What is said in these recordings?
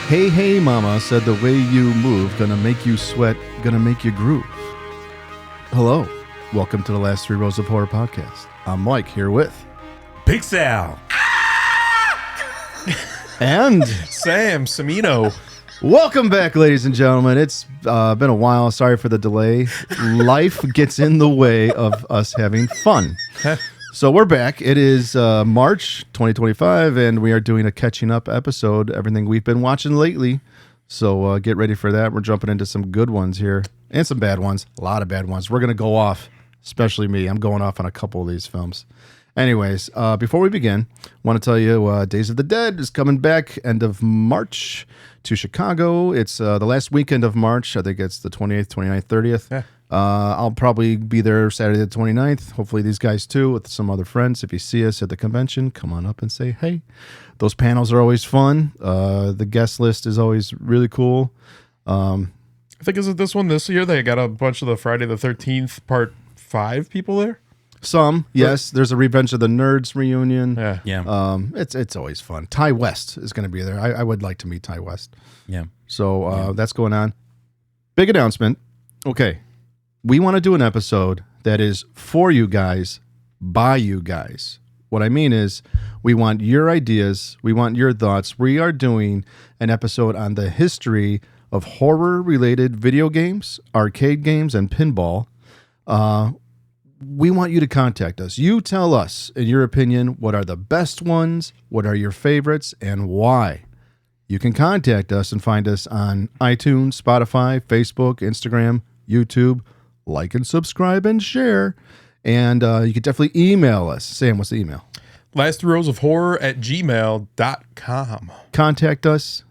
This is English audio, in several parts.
Hey, hey, mama said the way you move, gonna make you sweat, gonna make you groove. Hello, welcome to the Last Three Rows of Horror podcast. I'm Mike here with... Big Sal. And... Sam Semino. Welcome back, ladies and gentlemen. It's been a while. Sorry for the delay. Life gets in the way of us having fun. So we're back. It is March 2025, and we are doing a catching up episode, everything we've been watching lately. So get ready for that. We're jumping into some good ones here and some bad ones. A lot of bad ones. We're going to go off, especially me. I'm going off on a couple of these films. Anyways, before we begin, I want to tell you Days of the Dead is coming back end of March to Chicago. It's the last weekend of March. I think it's the 28th, 29th, 30th. Yeah. I'll probably be there Saturday the 29th. Hopefully these guys too, with some other friends. If you see us at the convention, come on up and say hey. Those panels are always fun. The guest list is always really cool. I think, is it this one this year? They got a bunch of the Friday the 13th Part 5 people there? Some, yes. There's a Revenge of the Nerds reunion. Yeah. It's always fun. Ty West is going to be there. I would like to meet Ty West. Yeah. So that's going on. Big announcement. Okay. We want to do an episode that is for you guys, by you guys. What I mean is we want your ideas. We want your thoughts. We are doing an episode on the history of horror-related video games, arcade games, and pinball. We want you to contact us. You tell us, in your opinion, what are the best ones, what are your favorites, and why. You can contact us and find us on iTunes, Spotify, Facebook, Instagram, YouTube. Like and subscribe and share. And you can definitely email us. Sam, what's the email? lastrowsofhorror@gmail.com. Contact us.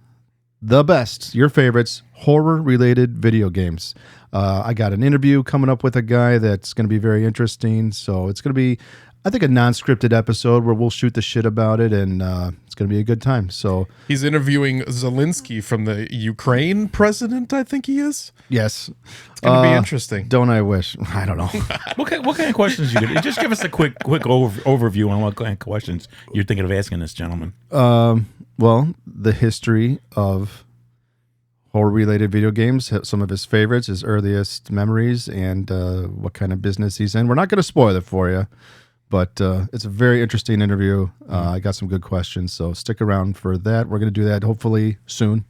The best, your favorites, horror-related video games. I got an interview coming up with a guy that's going to be very interesting. So it's going to be, I think, a non-scripted episode where we'll shoot the shit about it, and it's going to be a good time. So He's interviewing Zelensky from the Ukraine president, I think he is. yes, It's going to be interesting. Don't I wish? I don't know. What kind of questions you get? Just give us a quick overview on what kind of questions you're thinking of asking this gentleman. Well, the history of horror-related video games, some of his favorites, his earliest memories, and what kind of business he's in. We're not going to spoil it for you, but it's a very interesting interview. I got some good questions, so stick around for that. We're going to do that hopefully soon.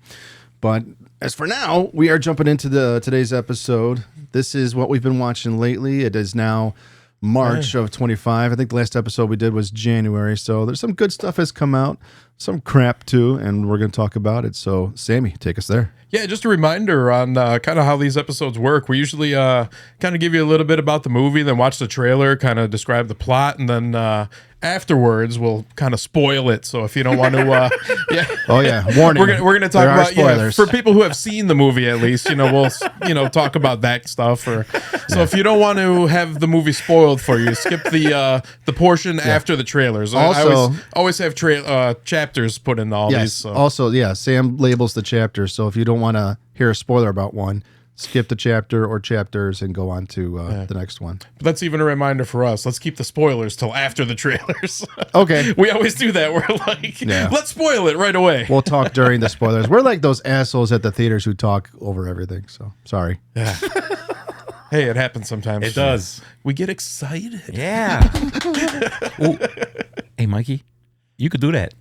But as for now, we are jumping into today's episode. This is what we've been watching lately. It is now March of 25. I think the last episode we did was January, so there's some good stuff has come out, some crap too, and we're going to talk about it. So, Sammy, take us there. Yeah, just a reminder on kind of how these episodes work. We usually kind of give you a little bit about the movie, then watch the trailer, kind of describe the plot, and then afterwards we'll kind of spoil it. So if you don't want to, Warning. we're gonna talk There are about spoilers. for people who have seen the movie at least. We'll talk about that stuff. So if you don't want to have the movie spoiled for you, skip the portion after the trailers. Also, I always have chapters put in all these. So. Also, Sam labels the chapters, so if you don't want to hear a spoiler about one, skip the chapter or chapters and go on to the next one. But that's even a reminder for us. Let's keep the spoilers till after the trailers. Okay. We always do that. We're like, let's spoil it right away. We'll talk during the spoilers. We're like those assholes at the theaters who talk over everything, so sorry. Yeah. Hey, it happens sometimes. It does. We get excited. Yeah. Ooh. Hey, Mikey, you could do that.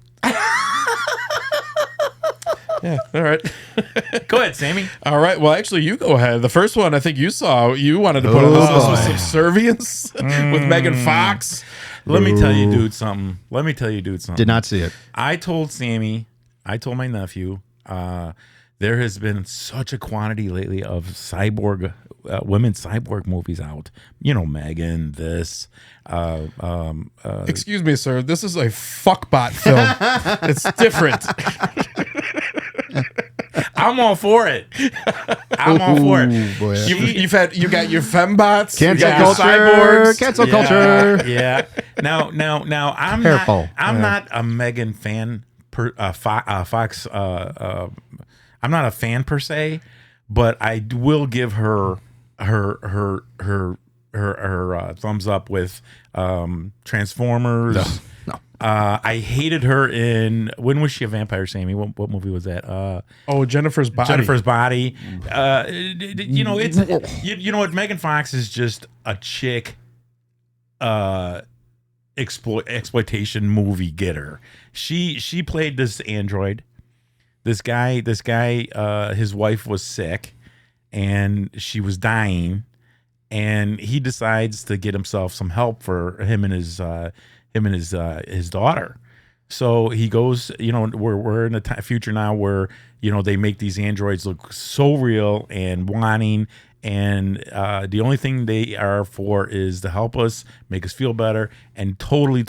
Yeah, all right. Go ahead, Sammy. All right. Well, actually, you go ahead. The first one I think you saw, you wanted to put on this list was Subservience with Megan Fox. Let me tell you, dude, something. Did not see it. I told my nephew, there has been such a quantity lately of cyborg, women cyborg movies out. Megan, this. Excuse me, sir. This is a fuckbot film. It's different. I'm all for it. Boy. You got your fembots, Cancel you got your culture. cyborgs. Cancel culture. Yeah. Now, I'm Careful. not a Megan fan. Fox. I'm not a fan per se, but I will give her thumbs up with Transformers. No. I hated her in. When was she a vampire, Sammy? What movie was that? Jennifer's Body. Jennifer's Body. You know, it's you know what? Megan Fox is just a chick. Exploitation movie getter. She played this android. This guy. His wife was sick, and she was dying, and he decides to get himself some help for him and his daughter. So he goes. You know, we're in a future now where they make these androids look so real and wanting. And the only thing they are for is to help us, make us feel better, and totally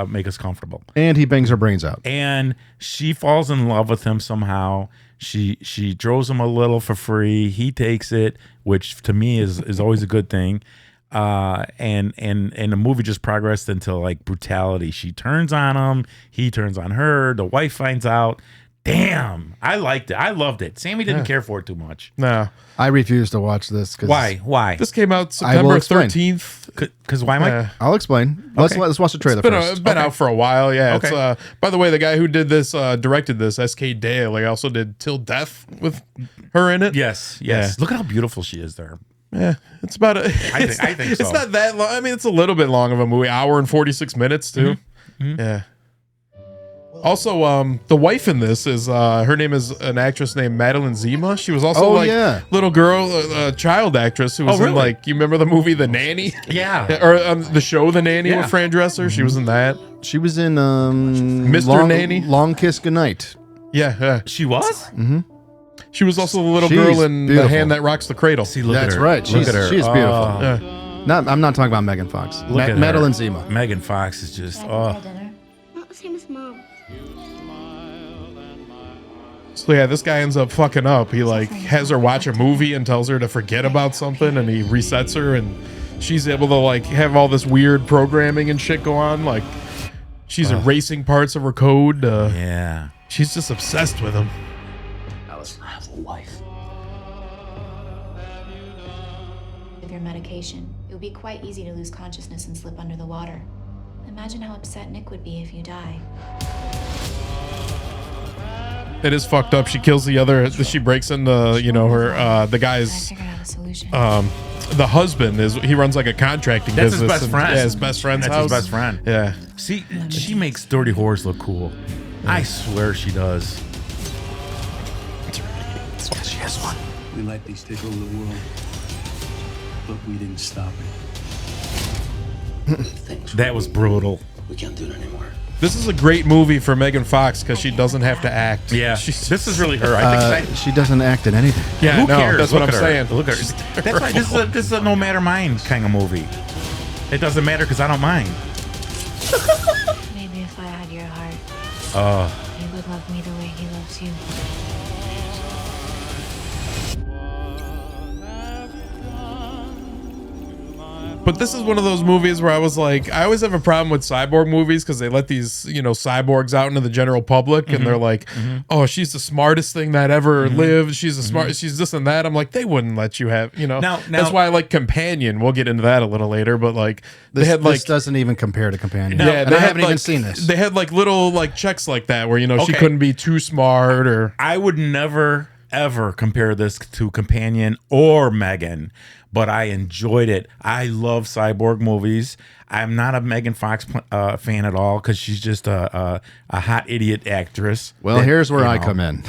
make us comfortable. And he bangs her brains out. And she falls in love with him somehow. She throws him a little for free. He takes it, which to me is always a good thing. And the movie just progressed into like brutality. She turns on him. He turns on her. The wife finds out. Damn, I liked it. I loved it. Sammy didn't care for it too much. No. I refuse to watch this. Why? This came out September 13th. Because why am I? I'll explain. Let's watch the trailer first. It's been out for a while. Yeah. Okay. It's, by the way, the guy who did this, directed this, S.K. Dale, he also did Till Death with her in it. Yes. Yeah. Look at how beautiful she is there. Yeah, it's about a. I think so. It's not that long. I mean, it's a little bit long of a movie, hour and 46 minutes too. Yeah. Also, the wife in this is her name is an actress named Madeline Zima. She was also little girl, child actress who was in like you remember the movie The Nanny? Yeah. Or the show The Nanny with Fran Drescher. She was in that. She was in Mr. Nanny. Long Kiss Goodnight. Yeah. She was? Mm-hmm. She was also the little She's girl in beautiful. The Hand That Rocks the Cradle. See, look That's at her. right. She's beautiful. I'm not talking about Megan Fox. Look at Madeline her. Zima. Megan Fox is just Not the same as mom. So yeah, this guy ends up fucking up. He like has her watch a movie and tells her to forget about something, and he resets her, and she's able to like have all this weird programming and shit go on. Like she's erasing parts of her code. yeah. She's just obsessed with him. Alice, I have a wife. With your medication, it would be quite easy to lose consciousness and slip under the water. Imagine how upset Nick would be if you die. It is fucked up. She kills the other. She breaks into her the I guy's figured out a solution. the husband is he runs like a contracting That's his business. best friend. Yeah, his best friend's That's house. his best friend. Yeah. See, she makes dirty whores look cool. I swear she does. She has one. We let these take over the world, but we didn't stop it. That was brutal. We can't do it anymore. This is a great movie for Megan Fox because she doesn't have to act. Yeah, She's, this is really her. I think. She doesn't act in anything. yeah, Who no, cares? that's what Look I'm at her. saying. Look at her. That's why this is a no matter mine kind of movie. It doesn't matter because I don't mind. Maybe if I had your heart, you would love me the way he loves you. But this is one of those movies where I was like, I always have a problem with cyborg movies because they let these, cyborgs out into the general public and they're like, oh, she's the smartest thing that ever lived. She's the smart, she's this and that. I'm like, they wouldn't let you have, Now- That's why I like Companion. We'll get into that a little later, but like This, they had like this doesn't even compare to Companion. yeah, and they I had haven't like, even seen this. They had like little like checks like that where she Okay. couldn't be too smart or I would never ever compare this to Companion or Megan, but I enjoyed it. I love cyborg movies. I'm not a Megan Fox fan at all because she's just a hot idiot actress. Well, that, here's where you I know, come in.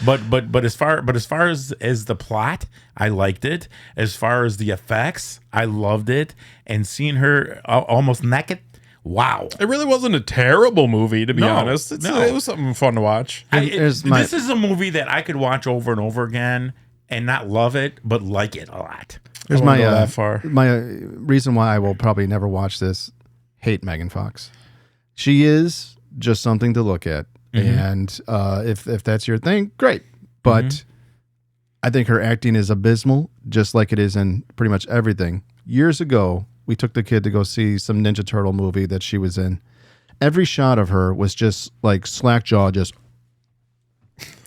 But as far as the plot, I liked it. As far as the effects, I loved it. And seeing her almost naked, wow. it really wasn't a terrible movie to be No, honest. no. It was something fun to watch. This is a movie that I could watch over and over again and not love it, but like it a lot. Here's I wouldn't go that far. my reason why I will probably never watch this. Hate Megan Fox. She is just something to look at, and if that's your thing, great. But I think her acting is abysmal, just like it is in pretty much everything. Years ago, we took the kid to go see some Ninja Turtle movie that she was in. Every shot of her was just like slack jaw, just.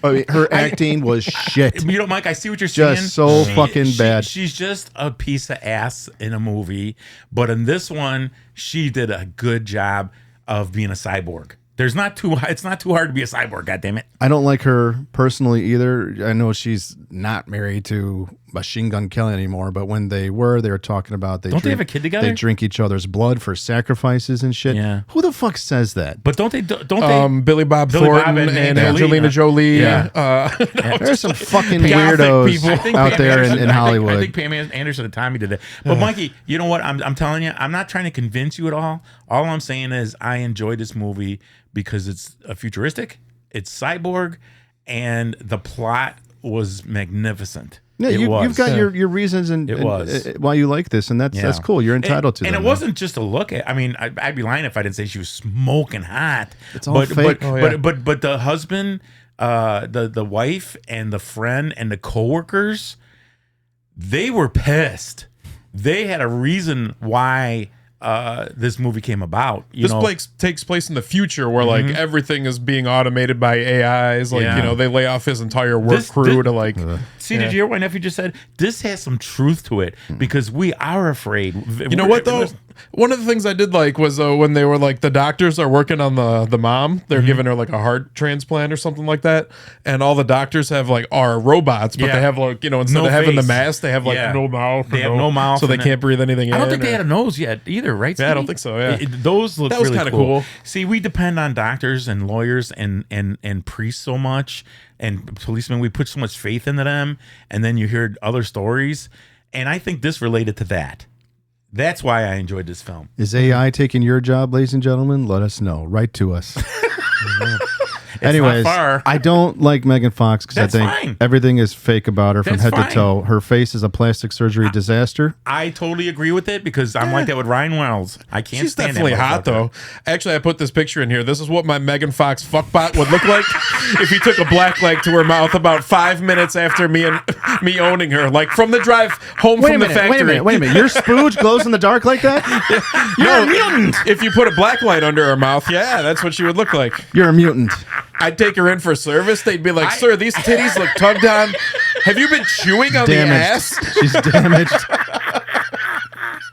I mean, her acting was shit. Mike, I see what you're saying. Just so fucking bad. She's just a piece of ass in a movie, but in this one, she did a good job. of being a cyborg. It's not too hard to be a cyborg, goddammit. I don't like her personally either. I know she's not married to Machine Gun Kelly anymore, but when they were talking about Don't they have a kid together? They drink each other's blood for sacrifices and shit. Yeah. Who the fuck says that? But don't they? Billy Bob Thornton and Angelina Jolie. Yeah. There's some fucking Gothic weirdos people. out there in Hollywood. I think Pam Anderson and Tommy did that. But Mikey, you know what? I'm telling you, I'm not trying to convince you at all. All I'm saying is I enjoyed this movie because it's a futuristic, it's cyborg, and the plot was magnificent. Yeah, you've got your reasons and why you like this, and that's cool. You're entitled to them. And it wasn't just a look at. I mean, I'd be lying if I didn't say she was smoking hot. It's all fake. But the husband, the wife, and the friend and the coworkers, they were pissed. They had a reason why this movie came about. This takes place in the future where like everything is being automated by AIs. Like they lay off his entire work crew to like. See, did you hear what my nephew just said? This has some truth to it because we are afraid. You know what though? One of the things I did like was when they were like the doctors are working on the mom. They're giving her like a heart transplant or something like that, and all the doctors have like are robots, but they have like instead of having the mask, they have like no mouth. They have no mouth, so they can't breathe anything in. I don't think they had a nose yet either, right? Yeah, I don't think so. Yeah, those look. That was really kind of cool. See, we depend on doctors and lawyers and priests so much, and policemen. We put so much faith into them, and then you hear other stories, and I think this related to that. That's why I enjoyed this film. Is AI taking your job, ladies and gentlemen? Let us know. Write to us. Anyways, I don't like Megan Fox because I think everything is fake about her from head to toe. Her face is a plastic surgery disaster. I totally agree with it because I'm like that with Ryan Reynolds. I can't She's stand definitely hot though. Actually, I put this picture in here. This is what my Megan Fox fuckbot would look like if you took a black leg to her mouth about 5 minutes after me owning her, like from the drive home from the factory. Wait a minute. Your spooge glows in the dark like that? You're a mutant. If you put a black light under her mouth, yeah, that's what she would look like. You're a mutant. I'd take her in for service. They'd be like, "Sir, these titties look tugged on. Have you been chewing on the ass?" She's damaged.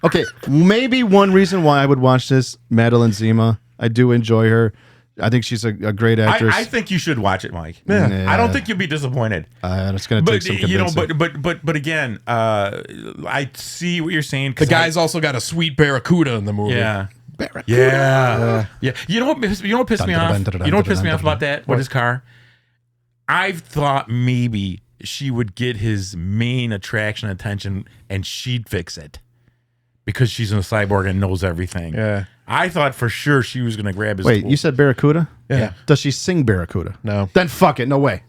Okay, maybe one reason why I would watch this, Madeline Zima. I do enjoy her. I think she's a great actress. I think you should watch it, Mike. Yeah. I don't think you'll be disappointed. It's going to take some convincing. But again, I see what you're saying. The guy's also got a sweet barracuda in the movie. Yeah. Yeah. You know what pissed me off? You know what pissed me off about that with his car? I thought maybe she would get his main attraction attention and she'd fix it because she's a cyborg and knows everything. Yeah. I thought for sure she was going to grab his. Wait, you said Barracuda? Yeah. Does she sing Barracuda? No. Then fuck it. No way.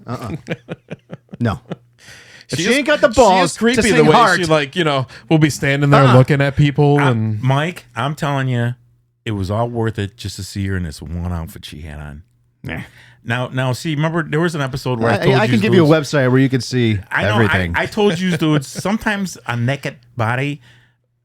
No. If she ain't got the balls. She is creepy to sing the way Heart. She will be standing there looking at people and Mike, I'm telling you, it was all worth it just to see her in this one outfit she had on. Nah. Now, see, remember there was an episode where I told you I can give you a website where you can see everything. I told you, dudes, sometimes a naked body,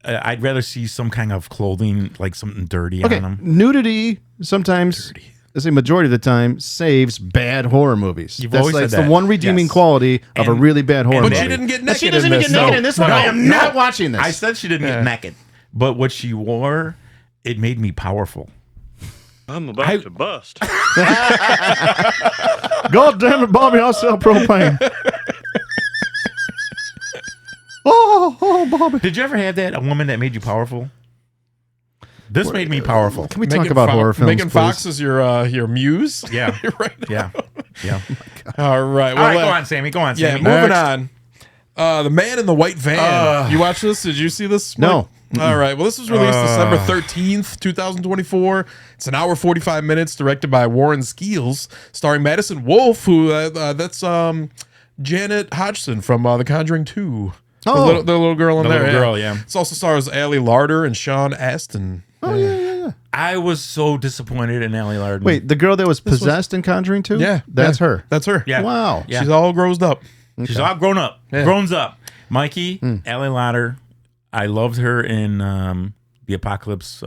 I'd rather see some kind of clothing, like something dirty on them. Nudity sometimes, I say majority of the time, saves bad horror movies. You've always said That's that. the one redeeming quality of a really bad horror movie. But she didn't get naked. She doesn't even get naked in this one. I am not watching this. I said she didn't get naked, but what she wore, it made me powerful. I'm about to bust. God damn it, Bobby, I'll sell propane. Oh, Bobby. Did you ever have that? A woman that made you powerful? This made me powerful. Can we talk about horror films, Megan Fox is your muse? Yeah. right now. Yeah. All right. Well, All right, go on, Sammy. Go on, Yeah, Sammy. moving on. The Man in the White Van. You watched this? Did you see this? No. All right. Well, this was released December 13th, 2024. It's an hour 45 minutes, directed by Warren Skeels, starring Madison Wolfe, who that's Janet Hodgson from The Conjuring 2. Oh. The little girl in The there. little girl, yeah. It also stars Ali Larter and Sean Astin. Oh, yeah. I was so disappointed in Allie Larden. Wait, the girl that was possessed in Conjuring 2? Yeah. That's her. That's her. Yeah. Wow. Yeah. She's all grown up. She's all grown up. Yeah. Grown up. Mikey, Allie Larder. I loved her in the Apocalypse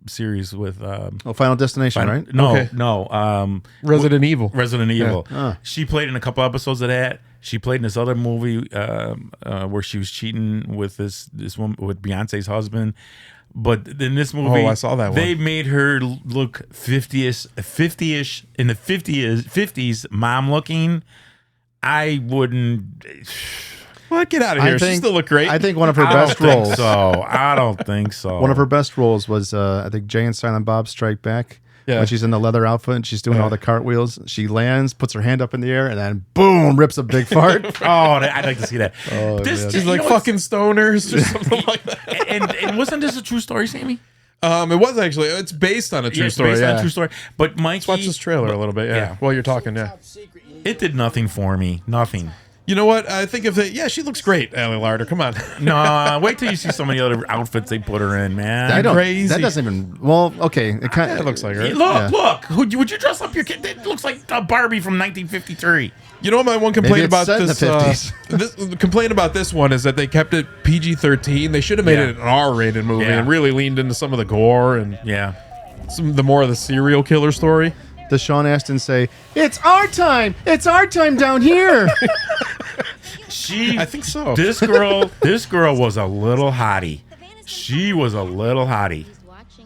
series with Final Destination, right? No, Okay. no. Resident Evil. Resident Evil. Oh. She played in a couple episodes of that. She played in this other movie where she was cheating with this woman, with Beyonce's husband. But in this movie, I saw that one. They made her look 50-ish in the 50s, mom looking. I wouldn't. What? Get out of here. She still look great. I think one of her I don't best think roles. so. I don't think so. One of her best roles was, I think, Jay and Silent Bob Strike Back. Yeah. When she's in the leather outfit and she's doing all the cartwheels. She lands, puts her hand up in the air, and then boom, rips a big fart. I'd like to see that. She's like fucking stoners or something like that. And wasn't this a true story, Sammy? It was actually. It's based on a true It's story. based on Yeah. a true story. But Mikey, Let's watch this trailer a little bit. Yeah. While you're talking. Yeah. it did nothing for me. Nothing. You know what? I think if they, she looks great, Allie Larder. Come on. No, wait till you see some of the other outfits they put her in, man. I don't. Crazy. That doesn't even. Well, okay. It kind It looks like her. Look. Would you dress up your kid? It looks like a Barbie from 1953. You know what my one complaint Maybe it's about set in this, the 50s. this complaint about this one is that they kept it PG-13. They should have made Yeah. it an R-rated movie Yeah. and really leaned into some of the gore and Yeah. some the more of the serial killer story. Does Sean Astin say, "It's our time. It's our time down here"? I think so. This girl was a little hottie. She was a little hottie.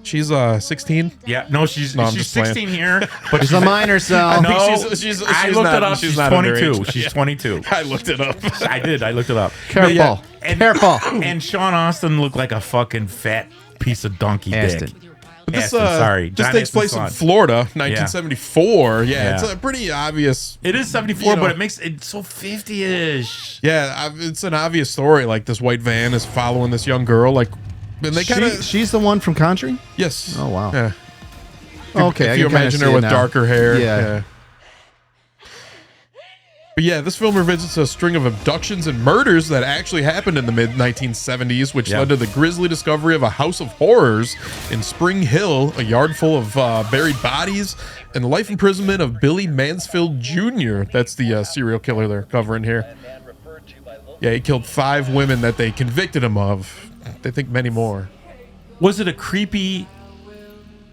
She's 16. Yeah, no, she's I'm just playing. 16 here, but She's a minor, Sal. No, she's I looked not- it up. she's She's not 22. underage. She's 22. I looked it up. I did. I looked it up. Careful. Yeah. Careful. And Sean Austin looked like a fucking fat piece of donkey Astin. dick. This Astin, sorry. this John takes Astin's place in son. Florida, 1974. Yeah, it's Yeah. a pretty obvious. It is 74, You know. but it makes it so 50-ish. Yeah, it's an obvious story. Like this white van is following this young girl. Like, and they kind of. She's the one from Conjuring? Yes. Oh, wow. Yeah. Okay. If you imagine her with darker hair. Yeah. But yeah, this film revisits a string of abductions and murders that actually happened in the mid-1970s, which led to the grisly discovery of a house of horrors in Spring Hill, a yard full of buried bodies, and the life imprisonment of Billy Mansfield Jr. That's the serial killer they're covering here. Yeah, he killed 5 women that they convicted him of. They think many more. Was it a creepy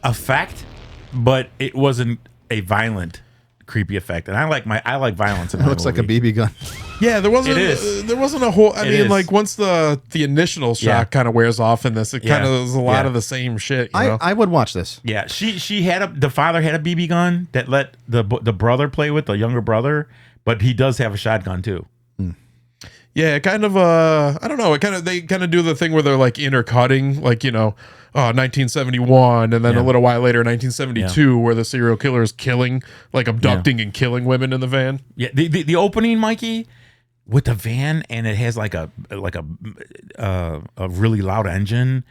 effect? But it wasn't a violent creepy effect, and I like violence in It my looks like a movie. BB gun. Yeah, there wasn't. It is. There wasn't a whole. I It mean, is. like once the initial shock kind of wears off in this, it kind of is a lot of the same shit. You know? I would watch this. Yeah, she had the father had a BB gun that let the brother play with, the younger brother, but he does have a shotgun too. Yeah, kind of. I don't know. They kind of do the thing where they're like intercutting, like 1971, and then a little while later, 1972, where the serial killer is killing, like abducting and killing women in the van. Yeah, the opening, Mikey, with the van, and it has like a really loud engine,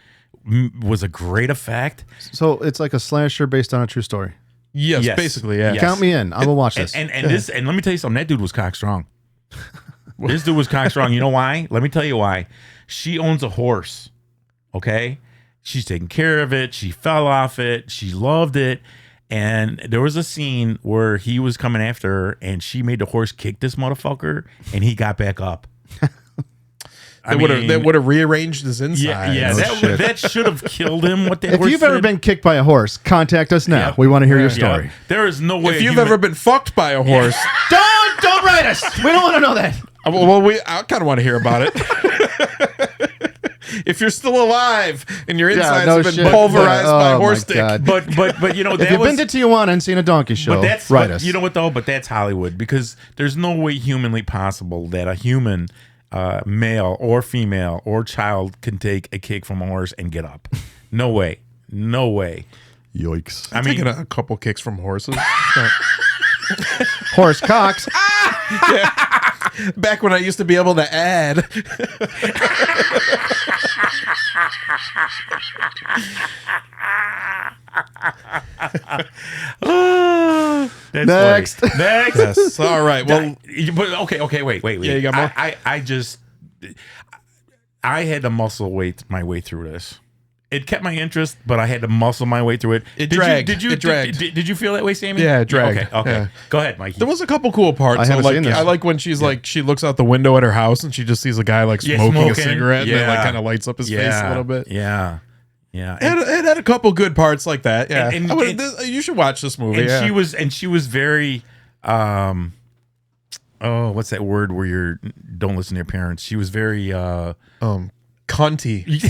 was a great effect. So it's like a slasher based on a true story. Yes, Yes. basically. Yeah. Yes. Count me in. I will watch this. And let me tell you something. That dude was cock strong. This dude was cock strong. You know why? Let me tell you why. She owns a horse. Okay, she's taking care of it. She fell off it. She loved it. And there was a scene where he was coming after her, and she made the horse kick this motherfucker, and he got back up. They would have rearranged his inside. Yeah, that should have killed him. What that If horse you've ever did. been kicked by a horse, contact us now. Yeah. We want to hear your Yeah. story. There is no way. If you've ever been fucked by a horse, Don't write us. We don't want to know that. I kind of want to hear about it. If you're still alive and your insides no have been shit. pulverized by Oh, horse my dick, God. but you know If that you've was. been to Tijuana and seen a donkey show, But that's write but us. You know what though? But that's Hollywood, because there's no way humanly possible that a human, male or female or child, can take a kick from a horse and get up. No way. No way. Yikes. I mean, taking a couple kicks from horses. Horse cocks. Back when I used to be able to add. that's Next. funny. Next. Yes. All right. Well, But okay. Wait. Yeah, you got more? I had to muscle my way through this. It kept my interest, but I had to muscle my way through it. It dragged. It dragged. Did you feel that way, Sammy? Yeah, it dragged. Okay. Yeah. Go ahead, Mikey. there was a couple cool parts. I haven't seen this. I like when she's like, she looks out the window at her house and she just sees a guy like Yeah, smoking a smoking. cigarette and it like Yeah. kind of lights up his face a little bit. Yeah. Yeah. It had a couple good parts like that. Yeah, And- you should watch this movie. And yeah. she was very what's that word where you don't listen to your parents? She was very cunty.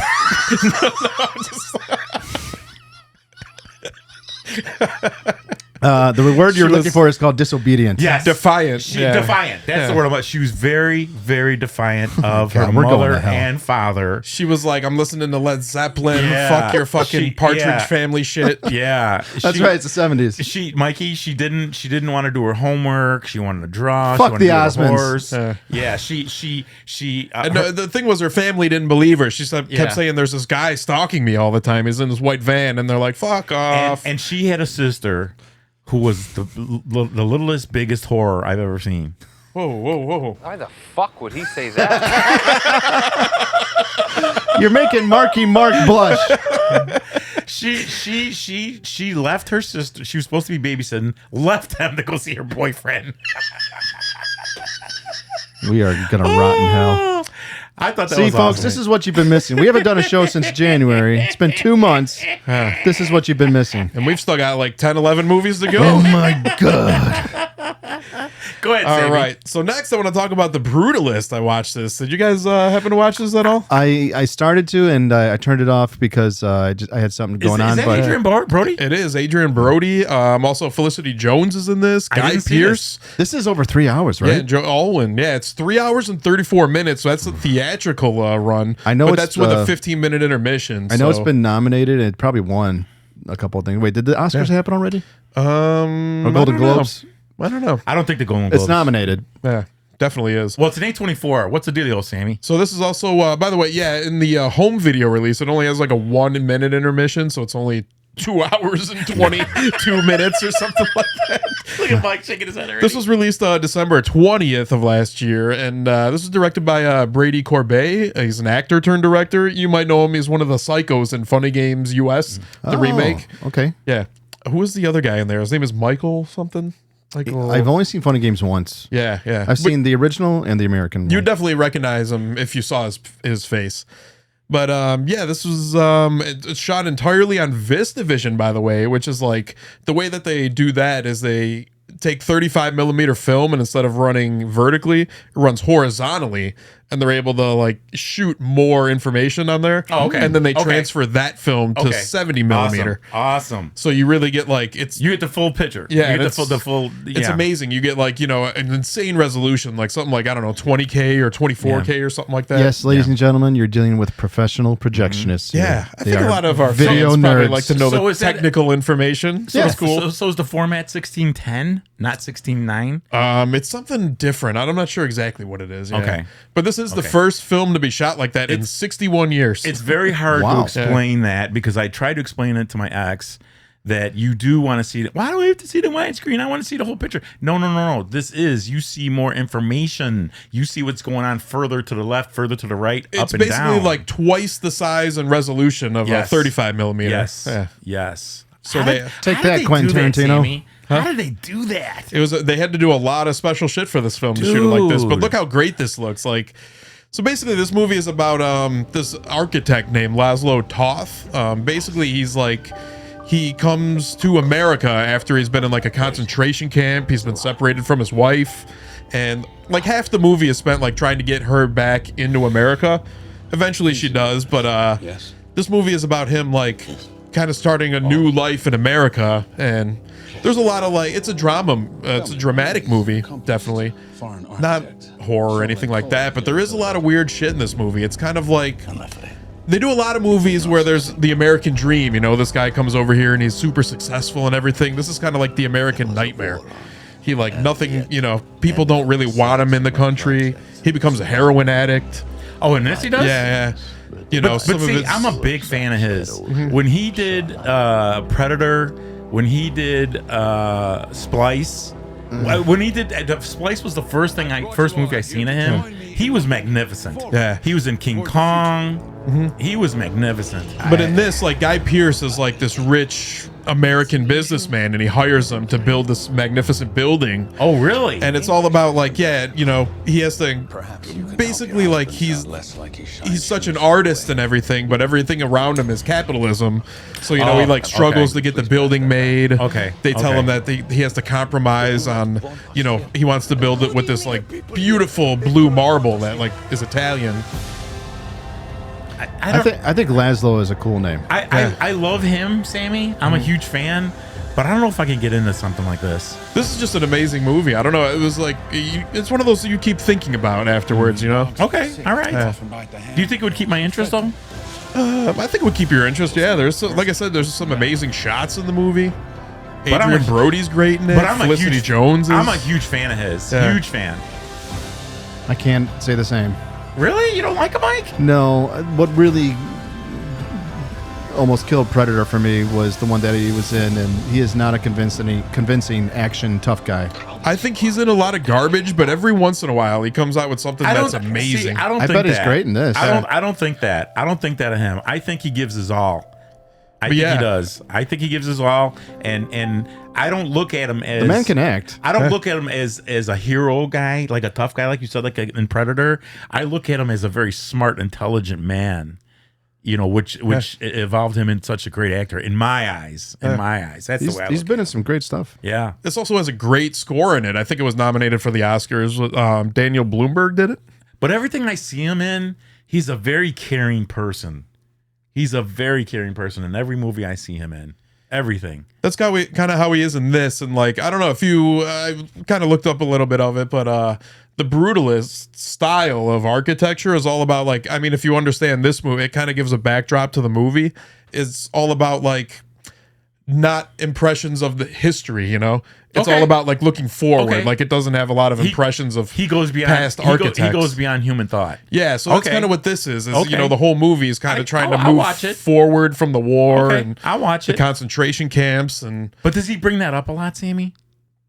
The word you're looking for is called disobedient. Yes. Defiant. Defiant. That's the word about. She was very, very defiant of her we're going mother to hell. and father. She was like, I'm listening to Led Zeppelin. Yeah. Fuck your fucking Partridge Family shit. Yeah. That's right. It's the 70s. Mikey, she didn't want to do her homework. She wanted to draw. Fuck she wanted the to do her Osmonds. horse. Yeah. And the thing was, her family didn't believe her. She kept saying, "There's this guy stalking me all the time. He's in this white van," and they're like, "Fuck off." And she had a sister who was the littlest, biggest horror I've ever seen. Whoa. Why the fuck would he say that? You're making Marky Mark blush. She left her sister. She was supposed to be babysitting. Left them to go see her boyfriend. We are gonna rot in hell. I thought that See, was folks, awesome. this is what you've been missing. We haven't done a show since January. It's been 2 months. This is what you've been missing. And we've still got like 10, 11 movies to go. Oh my god. Go ahead, All Sammy. right. So next I want to talk about The Brutalist. I watched this. Did you guys happen to watch this at all? I started to, and I turned it off because I had something going on. Is that But Adrian Brody? It is. Adrian Brody. Also Felicity Jones is in this. I Guy didn't see Pearce. this is over 3 hours, Yeah, right? Joe Alwyn. Yeah, it's 3 hours and 34 minutes. So that's the theatrical run. I know but it's, that's with a 15-minute intermission. I know it's so- been nominated and it probably won a couple of things. Wait, did the Oscars happen already? Or I Golden don't know. Globes? I don't know. I don't think the Golden Globes. It's nominated. Yeah, definitely is. Well, it's an A24. What's the deal, Sammy? So this is also, by the way, in the home video release, it only has like a 1 minute intermission, so it's only 2 hours and 22 minutes or something like that. Look at Mike shaking his head already. This was released December 20th of last year, and this was directed by Brady Corbet. He's an actor turned director. You might know him. He's one of the psychos in Funny Games US, the remake. Okay. Yeah. Who was the other guy in there? His name is Michael something. Michael. I've only seen Funny Games once. Yeah. I've seen the original and the American. You'd one. definitely recognize him if you saw his face. But this was it's shot entirely on VistaVision, by the way, which is like the way that they do that is they take 35 millimeter film, and instead of running vertically, it runs horizontally, and they're able to like shoot more information on there. Oh, okay. And then they Okay. transfer that film to Okay. 70 millimeter. Awesome. So you really get like You get the full picture. Yeah, You get it's- the full. It's yeah. amazing. You get like, an insane resolution, like something like, I don't know, 20K or 24K or something like that. Yes, ladies and gentlemen, you're dealing with professional projectionists. here. Yeah, I They think a are lot of our video fans probably nerds. like to know So the is that- technical information. So it's cool. So is the format 16:10, not 16:9? It's something different. I'm not sure exactly what it is. Yeah. Okay. But this is the first film to be shot like that in 61 years. It's very hard Wow. to explain that because I tried to explain it to my ex that you do want to see it. Why do we have to see the widescreen? I want to see the whole picture. No. This is, you see more information. You see what's going on further to the left, further to the right, It's up and basically down. like twice the size and resolution of a Yes. 35 millimeter. Yes. Yeah. Yes. So How they- did- Take how did that, they Quentin do that, Tarantino. Sammy? How did they do that? It was they had to do a lot of special shit for this film to shoot it like this. But Dude. look how great this looks. Like, so basically, this movie is about this architect named Laszlo Toth. Basically, he comes to America after he's been in like a concentration camp. He's been separated from his wife, and like half the movie is spent like trying to get her back into America. Eventually, she does, but Yes. this movie is about him like kind of starting a new life in America, and there's a lot of like it's a drama, it's a dramatic movie, definitely not horror or anything like that, but there is a lot of weird shit in this movie. It's kind of like they do a lot of movies where there's the American dream, this guy comes over here and he's super successful and everything. This is kind of like the American nightmare. He like nothing, people don't really want him in the country. He becomes a heroin addict. Oh, and this he does? Yeah. But Some of see, it's- I'm a big fan of his. When he did Predator, when he did Splice, when he did Splice was the first movie I seen of him. He was magnificent. Yeah. He was in King Kong. He was magnificent. But in this, like Guy Pearce is like this rich American businessman, and he hires them to build this magnificent building. Oh, really? And it's all about like, he has to basically like he's such an artist and everything, but everything around him is capitalism. So he like struggles to get the building made. Okay. They tell him that he has to compromise on, he wants to build it with this like beautiful blue marble that like is Italian. I think Laszlo is a cool name. I love him, Sammy. I'm a huge fan, but I don't know if I can get into something like this. This is just an amazing movie. I don't know. It was like it's one of those that you keep thinking about afterwards. You know. Okay, all right. Do you think it would keep my interest though? I think it would keep your interest. Yeah, like I said, there's some amazing shots in the movie. But Adrian Brody's great in it. But Felicity Jones is. I'm a huge fan of his. Yeah. Huge fan. I can't say the same. Really? You don't like him, Mike? No, what really almost killed Predator for me was the one that he was in, and he is not a convincing action tough guy. I think he's in a lot of garbage, but every once in a while he comes out with something that's amazing. I bet he's great in this. I don't think that. I don't think that of him. I think he gives his all. I think he does. I think he gives his all, and I don't look at him as the man can act. I don't look at him as a hero guy, like a tough guy, like you said, like in Predator. I look at him as a very smart, intelligent man. You know, which evolved him in such a great actor in my eyes. In my eyes, that's the way he's been in some great stuff. Yeah, this also has a great score in it. I think it was nominated for the Oscars. Daniel Bloomberg did it. But everything I see him in, he's a very caring person. He's a very caring person in every movie I see him in. Everything. That's kind of how he is in this. And like, I don't know if you kind of looked up a little bit of it, but the Brutalist style of architecture is all about like, I mean, if you understand this movie, it kind of gives a backdrop to the movie. It's all about like not impressions of the history, you know? It's all about like looking forward. Okay. Like it doesn't have a lot of impressions of he goes beyond past architects. He goes beyond human thought. Yeah, so that's kind of what this is you know, the whole movie is kind of trying to move forward from the war and I'll watch the concentration camps. But does he bring that up a lot, Sammy?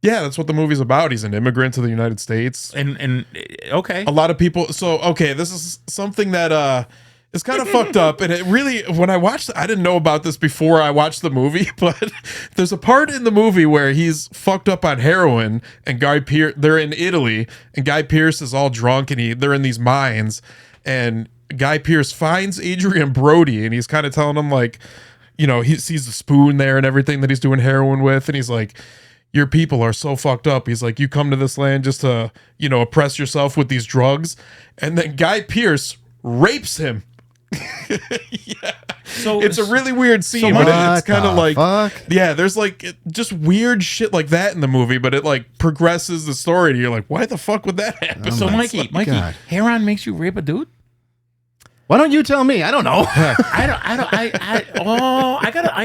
Yeah, that's what the movie's about. He's an immigrant to the United States. And okay. A lot of people this is something that it's kind of fucked up, and it really, when I watched it, I didn't know about this before I watched the movie, but there's a part in the movie where he's fucked up on heroin, and Guy Pearce, they're in Italy, and Guy Pearce is all drunk, and they're in these mines, and Guy Pearce finds Adrian Brody, and he's kind of telling him, like, you know, he sees the spoon there and everything that he's doing heroin with, and he's like, your people are so fucked up. He's like, you come to this land just to, you know, oppress yourself with these drugs, and then Guy Pearce rapes him. Yeah, so it's a really weird scene, but it's kind of like, yeah, there's like just weird shit like that in the movie, but it like progresses the story. And you're like, why the fuck would that happen? So Mikey, heroin makes you rape a dude? Why don't you tell me? I don't know. I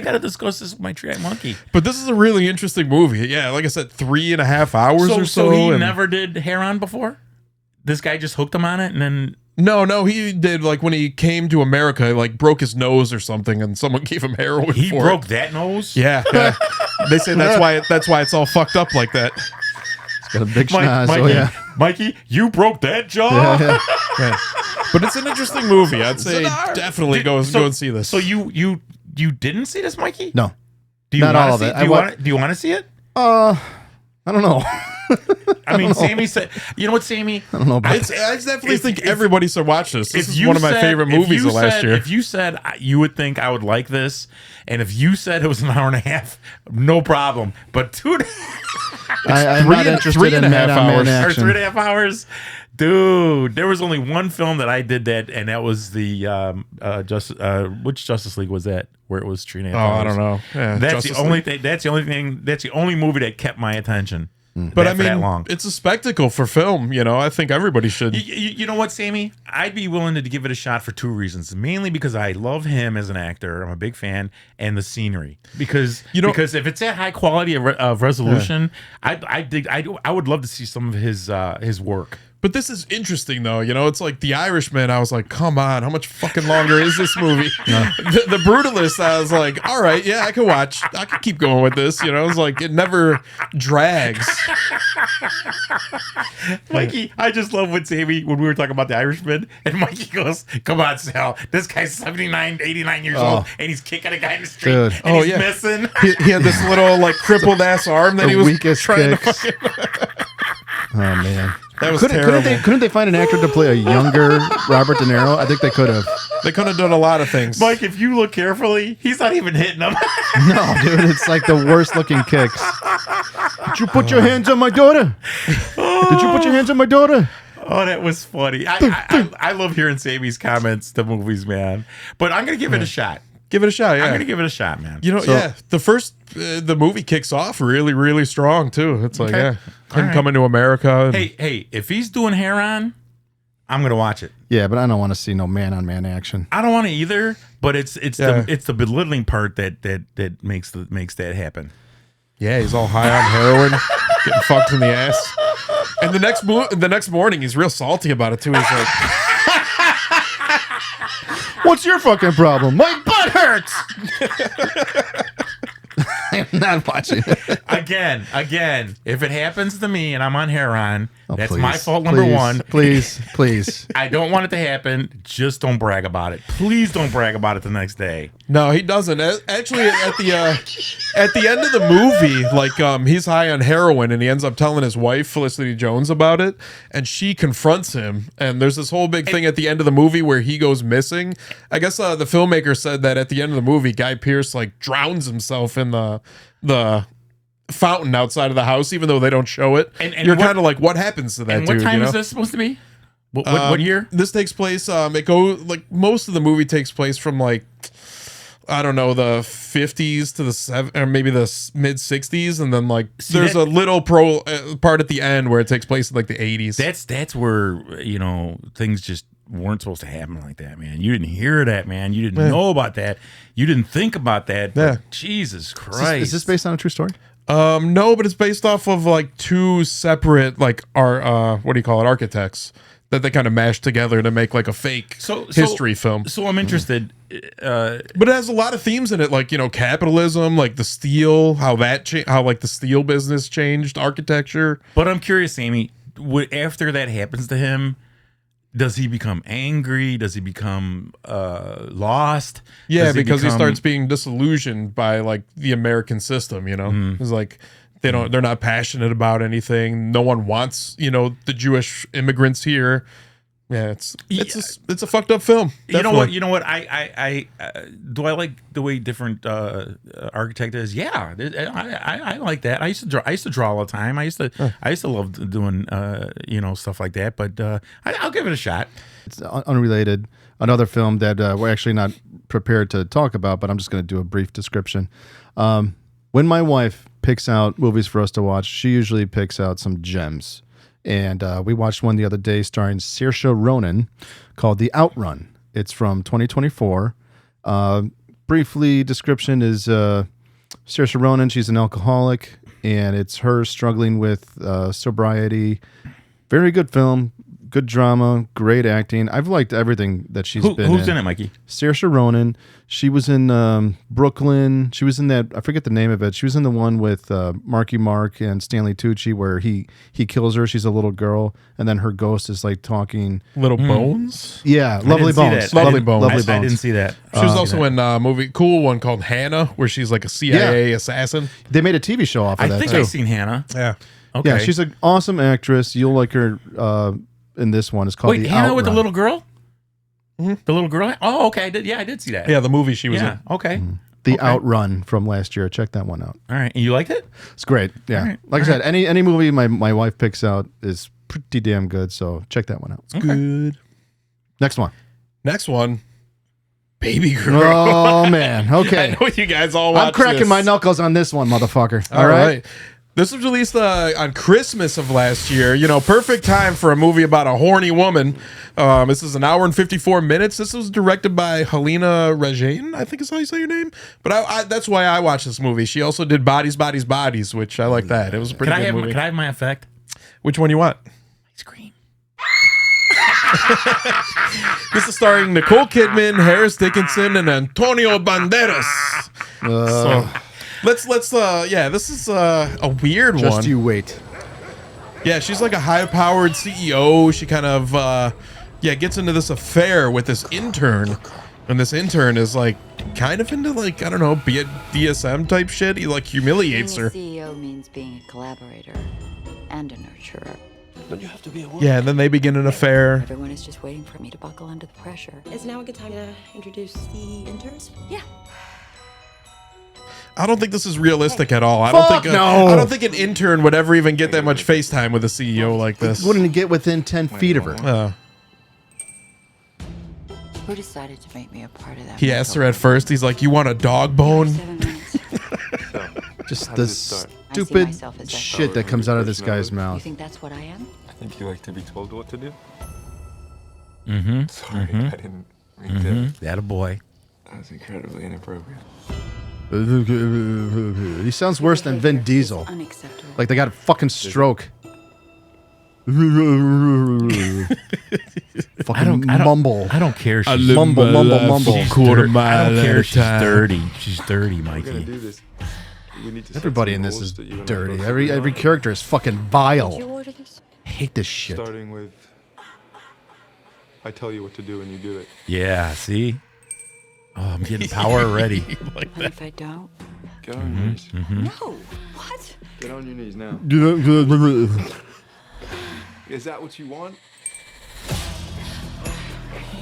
gotta discuss this with my triad monkey. But this is a really interesting movie. Yeah, like I said, 3.5 hours or so. So he never did heroin before? This guy just hooked him on it and then. No, he did, like when he came to America, like broke his nose or something, and someone gave him heroin. He broke that nose? Yeah. They say that's why it's all fucked up like that. It's got a big schnoz. Mikey, you broke that jaw. Yeah. But it's an interesting movie. I'd say definitely go and see this. So you didn't see this, Mikey? No, not all of it. Do you want to see it? I don't know. I mean, Sammy said, you know what, Sammy? I don't know about I definitely think everybody should watch this. This is one of my favorite movies of last year. If you said you would think I would like this, and if you said it was an hour and a half, no problem. But 2 I'm not interested in man-on-man action. Or 3.5 hours. Dude, there was only one film that I did that, and that was the which Justice League was that? Where it was 3.5 hours. I don't know. Yeah, that's the only thing. That's the only thing. That's the only movie that kept my attention. But I mean, it's a spectacle for film. You know, I think everybody should. You know what, Sammy? I'd be willing to give it a shot for 2 reasons. Mainly because I love him as an actor. I'm a big fan, and the scenery. Because because if it's that high quality of resolution, I would love to see some of his work. But this is interesting, though. You know, it's like The Irishman. I was like, come on, how much fucking longer is this movie? The Brutalist, I was like, all right, yeah, I can watch. I can keep going with this. You know, it's like, it never drags. Mikey, I just love when Sammy, when we were talking about The Irishman, and Mikey goes, come on, Sal, this guy's 79, 89 years old, and he's kicking a guy in the street, and he's missing. He had this little, like, crippled-ass arm that he was weakest trying kicks. to Oh, man. That was terrible. Couldn't they find an actor to play a younger Robert De Niro? I think they could have. They could have done a lot of things. Mike, if you look carefully, he's not even hitting them. No, dude, it's like the worst looking kicks. Did you put your hands on my daughter? Did you put your hands on my daughter? Oh, that was funny. I love hearing Sammy's comments to movies, man. But I'm gonna give it a shot. Give it a shot. Yeah, I'm gonna give it a shot, man. You know, the first the movie kicks off really, really strong too. It's like him coming to America. And, hey, if he's doing hair on, I'm gonna watch it. Yeah, but I don't want to see no man-on-man action. I don't want to either. But it's the belittling part that makes that happen. Yeah, he's all high on heroin, getting fucked in the ass. And the next morning, he's real salty about it too. He's like, "What's your fucking problem? My butt hurts." I'm not watching it. Again, if it happens to me and I'm on heroin, that's please, my fault. Number one. Please. I don't want it to happen. Just don't brag about it. Please don't brag about it the next day. no, he doesn't. Actually, at the end of the movie, like he's high on heroin and he ends up telling his wife Felicity Jones about it, and she confronts him. And there's this whole big thing at the end of the movie where he goes missing. I guess the filmmaker said that at the end of the movie, Guy Pearce like drowns himself in the fountain outside of the house, even though they don't show it. And you're kind of like, what happens to that dude? What time is this supposed to be? What year? This takes place. It goes like most of the movie takes place from like, I don't know, the 50s to the or maybe the mid 60s, and then like there's a little part at the end where it takes place in like the 80s. That's where things just weren't supposed to happen like that, man. You didn't hear that, man. You didn't know about that. You didn't think about that. But Jesus Christ. Is this based on a true story? No, but it's based off of like two separate like what do you call it, architects that they kind of mashed together to make like a fake history film. So I'm interested. But it has a lot of themes in it, like capitalism, like the steel, how like the steel business changed architecture. But I'm curious, Amy. After that happens to him, does he become angry? Does he become lost? Yeah, because he starts being disillusioned by like the American system. It's like they're not passionate about anything. No one wants the Jewish immigrants here. Yeah, it's a fucked up film. Definitely. You know what? I do I like the way different architect is. Yeah, I like that. I used to draw all the time. I used to love doing stuff like that. But I'll give it a shot. It's unrelated. Another film that we're actually not prepared to talk about, but I'm just going to do a brief description. When my wife picks out movies for us to watch, she usually picks out some gems. And we watched one the other day starring Saoirse Ronan called The Outrun. It's from 2024. Briefly, description is Saoirse Ronan, she's an alcoholic, and it's her struggling with sobriety. Very good film, good drama, great acting. I've liked everything that she's been in. Who's in it, Mikey? Saoirse Ronan. She was in Brooklyn. She was in that, I forget the name of it. She was in the one with Marky Mark and Stanley Tucci where he kills her. She's a little girl, and then her ghost is like talking. Little Bones? Yeah, Lovely Bones. Lovely Bones. I didn't see that. She was also in a cool one called Hannah, where she's like a CIA assassin. They made a TV show off of that, I think I've seen Hannah. Yeah. Okay. Yeah, she's an awesome actress. You'll like her in this one. It's called The Hannah Outrun. with the little girl? Mm-hmm. The little girl? Oh, okay. I did see that. Yeah, the movie she was in. Okay. The Outrun from last year. Check that one out. All right. And you liked it? It's great. Yeah. Like I said, any movie my wife picks out is pretty damn good. So check that one out. It's good. Next one. Babygirl. Oh, man. Okay. I know you guys all watch I'm cracking this. my knuckles on this one, motherfucker. All right. This was released on Christmas of last year. Perfect time for a movie about a horny woman. This is an hour and 54 minutes. This was directed by Helena Rejain, I think is how you say your name. But that's why I watched this movie. She also did Bodies, Bodies, Bodies, which I like that. It was a pretty good movie. Can I have my effect? Which one you want? Scream. This is starring Nicole Kidman, Harris Dickinson, and Antonio Banderas. Let's this is a weird one. Just you wait. Yeah, she's like a high-powered CEO. She kind of gets into this affair with this intern, and this intern is like kind of into like, I don't know, be a DSM type shit. He like humiliates her. Being a CEO means being a collaborator and a nurturer. But you have to be a woman. Yeah, and then they begin an affair. Everyone is just waiting for me to buckle under the pressure. Is now a good time to introduce the interns? Yeah. I don't think this is realistic at all. I Fuck don't think no. I don't think an intern would ever even get that much FaceTime with a CEO like this. Wouldn't get within 10 feet of her. Who decided to make me a part of that? He asked her at first. He's like, "You want a dog bone?" 7 minutes. Just How the did it start? stupid myself as that. shit that comes out of this guy's You mouth. think that's what I am? I think you like to be told what to do. Mm-hmm. Sorry, I didn't mean to. That a boy. That was incredibly inappropriate. He sounds worse than Vin Diesel. Unacceptable. Like they got a fucking stroke. Fucking mumble. I don't care. She's Mumble, mumble, mumble. She's Quarter dirty. mile I don't at care. a She's time. dirty. She's dirty, We're gonna Mikey. do this. We need to set Everybody some in this goals is that you and I dirty. both Every agree on. character is fucking Did you vile. order this? I hate this shit. Starting with, I tell you what to do and you do it. Yeah. See. Oh, I'm getting power already. What if I don't? Get on your knees. No. What? Get on your knees now. Is that what you want?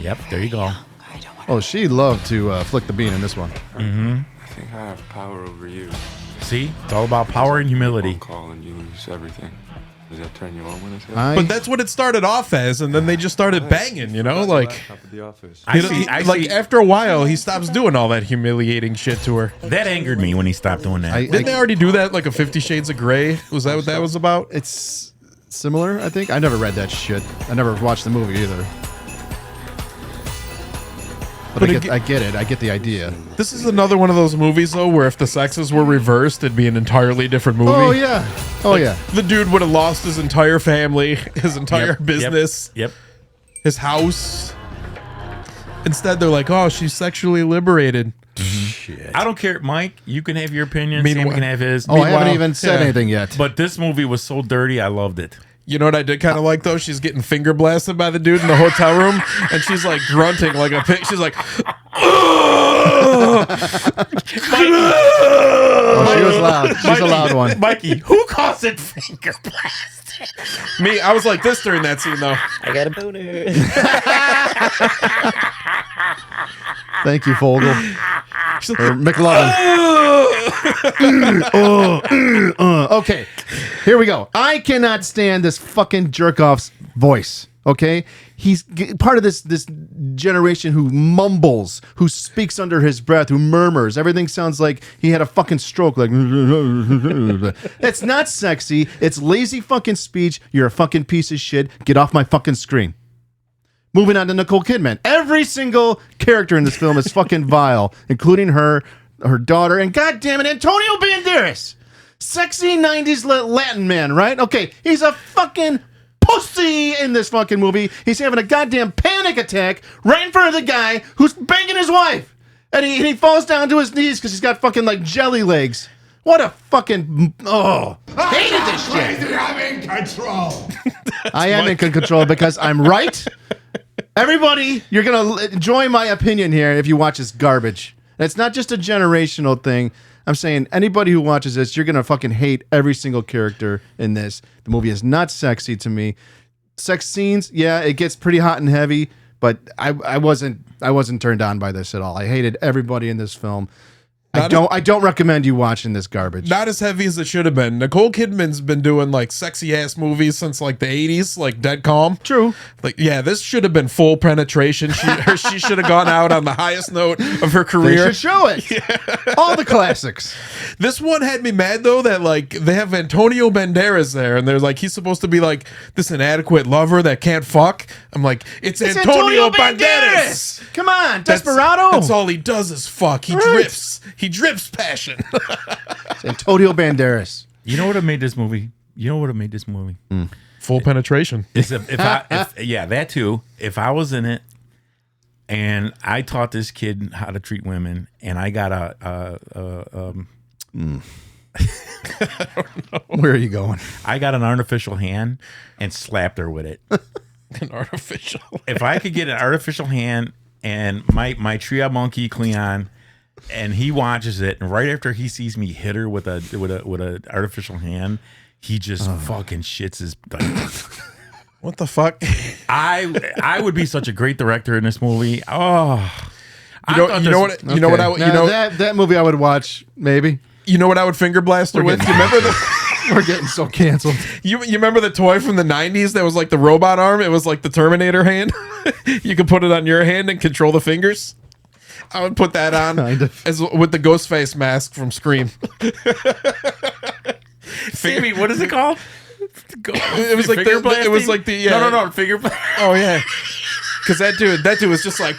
Yep. There you go. I don't want Oh, she loved to flick the bean in this one. I think I have power over you. See, it's all about power and humility. Phone call and you lose everything. Does that turn you on when it's But that's what it started off as, and then they just started banging. You know, like. Laptop at the office. I see. Like after a while, he stops doing all that humiliating shit to her. That angered me when he stopped doing that. Didn't they already do that? Like a 50 Shades of Grey? Was that what that was about? It's similar, I think. I never read that shit. I never watched the movie either. But I get it. I get the idea. This is another one of those movies, though, where if the sexes were reversed, it'd be an entirely different movie. Oh, yeah. Oh, yeah. The dude would have lost his entire family, his entire Yep, business, Yep. his house. Instead, they're like, oh, she's sexually liberated. I don't care, Mike. You can have your opinion. Sam Meanwhile- can have his. Oh, I haven't Meanwhile- even said yeah. anything yet. But this movie was so dirty. I loved it. You know what I did kind of like, though? She's getting finger blasted by the dude in the hotel room, and she's like grunting like a pig. She's like, Oh, she was loud. She's a loud one. Mikey, who calls it finger blasting? me. I was like this during that scene, though. I got a boner. Thank you, Fogel. Or McLovin. Okay, here we go. I cannot stand this fucking jerk-off's voice. Okay, he's part of this generation who mumbles, who speaks under his breath, who murmurs. Everything sounds like he had a fucking stroke. Like it's not sexy. It's lazy fucking speech. You're a fucking piece of shit. Get off my fucking screen. Moving on to Nicole Kidman. Every single character in this film is fucking vile, including her daughter, and goddamn it, Antonio Banderas. Sexy 90s Latin man, right? Okay, he's a fucking pussy in this fucking movie. He's having a goddamn panic attack right in front of the guy who's banging his wife. And he falls down to his knees because he's got fucking like jelly legs. What a fucking... Oh. Hated this shit. I'm in control. I am in control because I'm right. Everybody, you're going to enjoy my opinion here if you watch this garbage. And it's not just a generational thing. I'm saying anybody who watches this, you're going to fucking hate every single character in this. The movie is not sexy to me. Sex scenes, yeah, it gets pretty hot and heavy, but I wasn't turned on by this at all. I hated everybody in this film. I don't recommend you watching this garbage. Not as heavy as it should have been. Nicole Kidman's been doing like sexy ass movies since like the 80s, like Dead Calm. True. Like, yeah, this should have been full penetration. She should have gone out on the highest note of her They career. should show it. All the classics. This one had me mad though that like they have Antonio Banderas there, and they're like he's supposed to be like this inadequate lover that can't fuck. I'm like, it's Antonio Banderas. Come on, Desperado. That's all he does is fuck. He drips. He drips passion. It's Antonio Banderas. You know what made this movie? Full penetration. Is yeah, that too. If I was in it and I taught this kid how to treat women, and I got Where are you going? I got an artificial hand and slapped her with it. An artificial. If I could get an artificial hand and my trio monkey Cleon, and he watches it, and right after he sees me hit her with a artificial hand, he just fucking shits his. What the fuck? I would be such a great director in this movie. Oh, That movie I would watch maybe. You know what I would finger blast her with? You remember We're getting so canceled. You remember the toy from the 90s that was like the robot arm? It was like the Terminator hand. You could put it on your hand and control the fingers. I would put that on as with the Ghostface mask from Scream. Sammy, what is it called? It was like no finger blast. Oh yeah, because that dude was just like.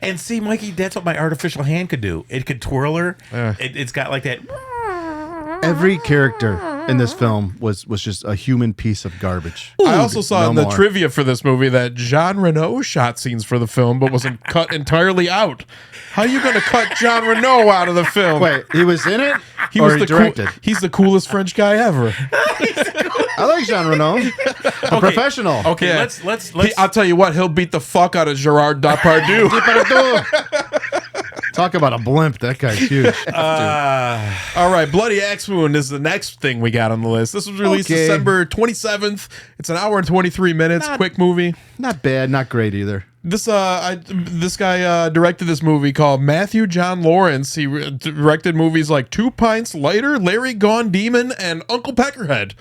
And see, Mikey, that's what my artificial hand could do. It could twirl her. It's got like that. Every character in this film was just a human piece of garbage. I also saw in the trivia for this movie that Jean Reno shot scenes for the film, but wasn't cut entirely out. How are you going to cut Jean Reno out of the film? Wait, he was in it? He directed. He's the coolest French guy ever. I like Jean Reno. A professional. Okay, yeah. let's. I'll tell you what, he'll beat the fuck out of Gerard Depardieu. Talk about a blimp. That guy's huge. All right, Bloody Axe Wound is the next thing we got on the list. This was released December 27th. It's an hour and 23 minutes. Quick movie. Not bad. Not great either. This guy directed this movie called Matthew John Lawrence. He directed movies like 2 Pints Lighter, Larry Gone Demon, and Uncle Peckerhead.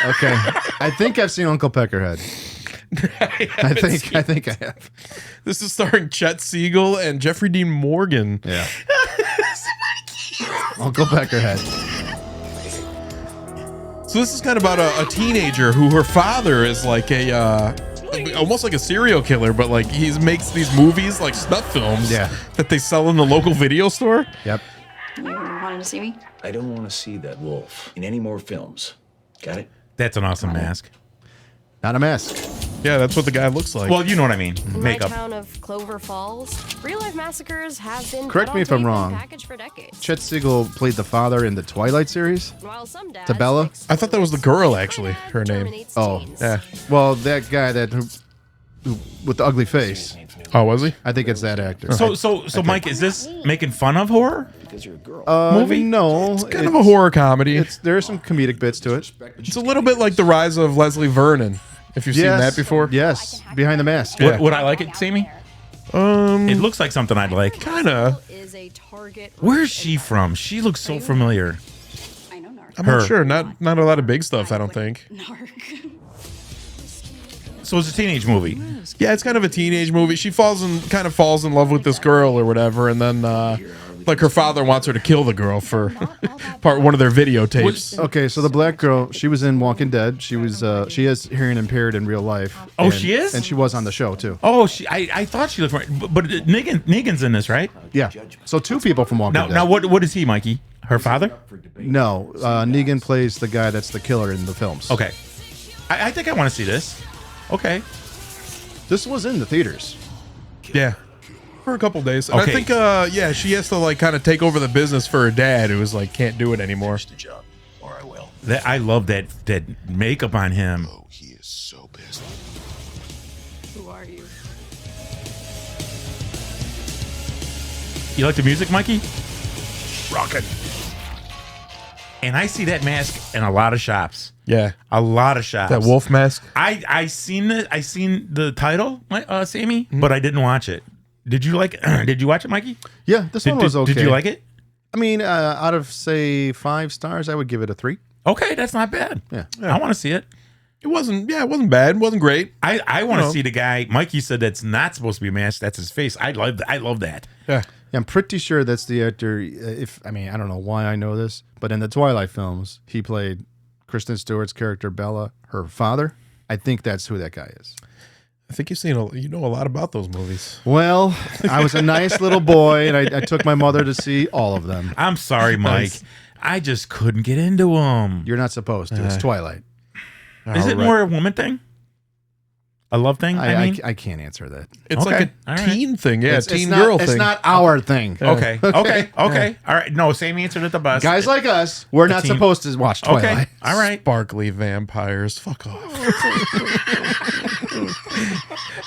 Okay, I think I've seen Uncle Peckerhead. I think I have. This is starring Chet Siegel and Jeffrey Dean Morgan. Yeah. Uncle Peckerhead. So this is kind of about a teenager who her father is like almost like a serial killer, but like he makes these movies like snuff films that they sell in the local video store. Yep. You wanted to see me? I don't want to see that wolf in any more films. Got it? That's an awesome mask. Not a mask. Yeah, that's what the guy looks like. Well, you know what I mean. Makeup. My town of Clover Falls, real-life massacres have been Correct me if I'm wrong. for decades. Chet Siegel played the father in the Twilight series. While some dads To Bella. I thought that was the girl, actually. Her name. Oh, yeah. Well, that guy who with the ugly face. Oh, was he? I think it's that actor. So, Mike, is this making fun of horror? Because you're a girl. Movie? No, It's kind of a horror comedy. There are some comedic bits to it. It's a little bit like the rise of Leslie Vernon. If you've seen that before. Yes, Behind the Mask. Yeah. Would I like it, Sammy? It looks like something I'd like. Kinda. Where's she from? She looks so familiar. I know Narc. I'm not sure. Not a lot of big stuff, I don't think. Narc. So it's a teenage movie. Yeah, it's kind of a teenage movie. She falls in love with this girl or whatever, and then like her father wants her to kill the girl for one of their videotapes. Okay, so the black girl, she was in Walking Dead. She is hearing impaired in real life. Oh, she is? And she was on the show too. Oh, I thought she looked right, but Negan's in this, right? Yeah. So 2 people from Walking Dead. Now what is he, Mikey? Her father? No, Negan plays the guy that's the killer in the films. Okay. I think I want to see this. Okay. This was in the theaters. Yeah. For a couple days. And Okay. I think she has to like kind of take over the business for her dad who is like can't do it anymore. The job, or I will. I love that makeup on him. Oh, he is so pissed. Who are you? You like the music, Mikey? Rocket. And I see that mask in a lot of shops. Yeah. A lot of shops. That wolf mask. I seen the title, Sammy, but I didn't watch it. Did you like it? Did you watch it, Mikey? Yeah, this one was okay. Did you like it? I mean, out of say 5 stars, I would give it a 3. Okay, that's not bad. Yeah. I want to see it. It wasn't bad. It wasn't great. I want to see the guy. Mikey said that's not supposed to be a mask. That's his face. I love that. Yeah. I'm pretty sure that's the actor. I don't know why I know this, but in the Twilight films, he played Kristen Stewart's character Bella, her father. I think that's who that guy is. I think you know a lot about those movies. Well, I was a nice little boy, and I took my mother to see all of them. I'm sorry, Mike. I just couldn't get into them. You're not supposed to. It's Twilight. Is it more a woman thing? A love thing? I can't answer that. It's like a teen thing. Yeah, It's teen not- girl It's thing. not our thing. Okay. All right. No, same answer to the bus. Guys like us, we're not teen- supposed to watch Twilight. Okay. All right. Sparkly vampires. Fuck off.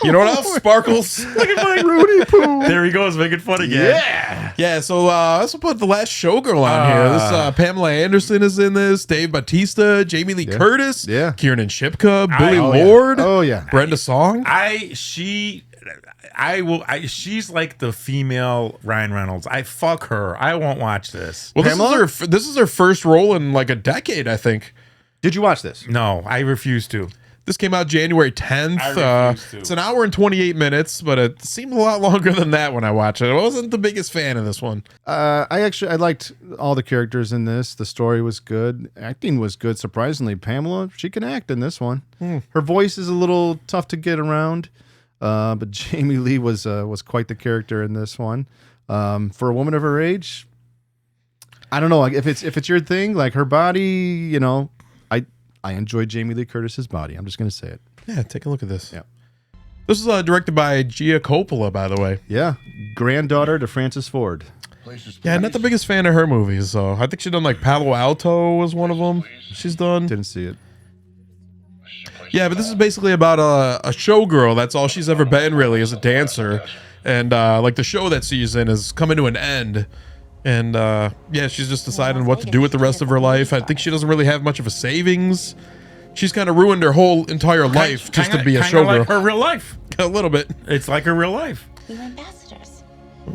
You know what else sparkles? Look at my Rudy Poo. There he goes, making fun again. Yeah, so let's put the Last Showgirl on here. This Pamela Anderson is in this. Dave Bautista, Jamie Lee Curtis, Kiernan Shipka, Billy Lord. Brenda Song. She's like the female Ryan Reynolds. I fuck her. I won't watch this. Well, this is her first role in like a decade, I think. Did you watch this? No, I refuse to. This came out January 10th. It's an hour and 28 minutes, but it seemed a lot longer than that when I watched it. I wasn't the biggest fan of this one. I liked all the characters in this. The story was good. Acting was good. Surprisingly, Pamela, she can act in this one. Her voice is a little tough to get around, but Jamie Lee was quite the character in this one. For a woman of her age, I don't know if it's your thing, like her body, you know. I enjoyed Jamie Lee Curtis's body. I'm just going to say it. Yeah, take a look at this. Yeah. This is directed by Gia Coppola, by the way. Yeah. Granddaughter to Francis Ford. Yeah, not the biggest fan of her movies, so I think she's done like Palo Alto was one of them she's done. Didn't see it. Yeah, but this is basically about a showgirl. That's all she's ever been, really, as a dancer. And like the show that she's in is coming to an end. And yeah, she's just deciding what to do with the rest of her life. I think she doesn't really have much of a savings. She's kind of ruined her whole entire life just to be a showgirl. Like her real life. A little bit. It's like her real life. We were ambassadors.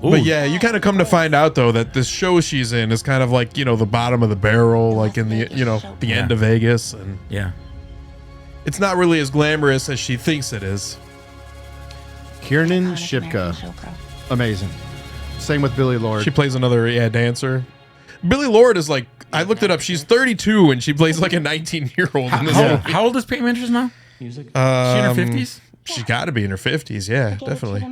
But yeah, you kind of come to find out though that this show she's in is kind of like, you know, the bottom of the barrel, like in the, you know, the end of Vegas, and it's not really as glamorous as she thinks it is. Kiernan Shipka, amazing. Same with Billy Lord. She plays another dancer. Billy Lord is like, I looked it up. She's 32 and she plays like a 19-year-old in this movie. How old is Pam Andrews now? She in her 50s? She's got to be in her 50s. Yeah, definitely.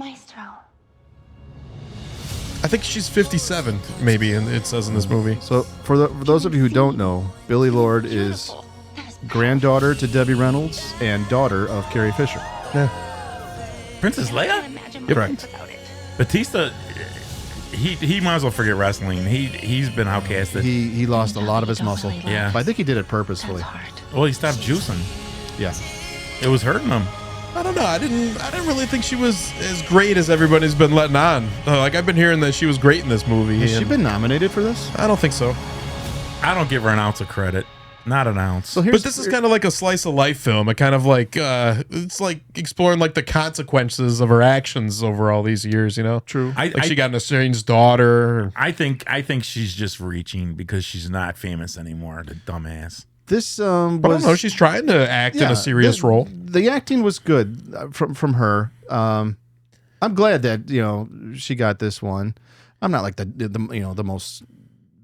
I think she's 57, maybe, and it says in this movie. So for those of you who don't know, Billy Lord is granddaughter to Debbie Reynolds and daughter of Carrie Fisher. Yeah. Princess Leia? Correct. Batista, he might as well forget wrestling. He's been outcasted. He lost a lot of his muscle. Yeah. But I think he did it purposefully. Well, he stopped juicing. Yeah. It was hurting him. I don't know. I didn't really think she was as great as everybody's been letting on. Like I've been hearing that she was great in this movie. Has she been nominated for this? I don't think so. I don't give her an ounce of credit. Not an ounce. So but this is kind of like a slice of life film. It kind of like it's like exploring like the consequences of her actions over all these years. You know, true. Like she got an estranged daughter. I think she's just reaching because she's not famous anymore. The dumbass. This I don't know. She's trying to act in a serious role. The acting was good from her. I'm glad that she got this one. I'm not like the most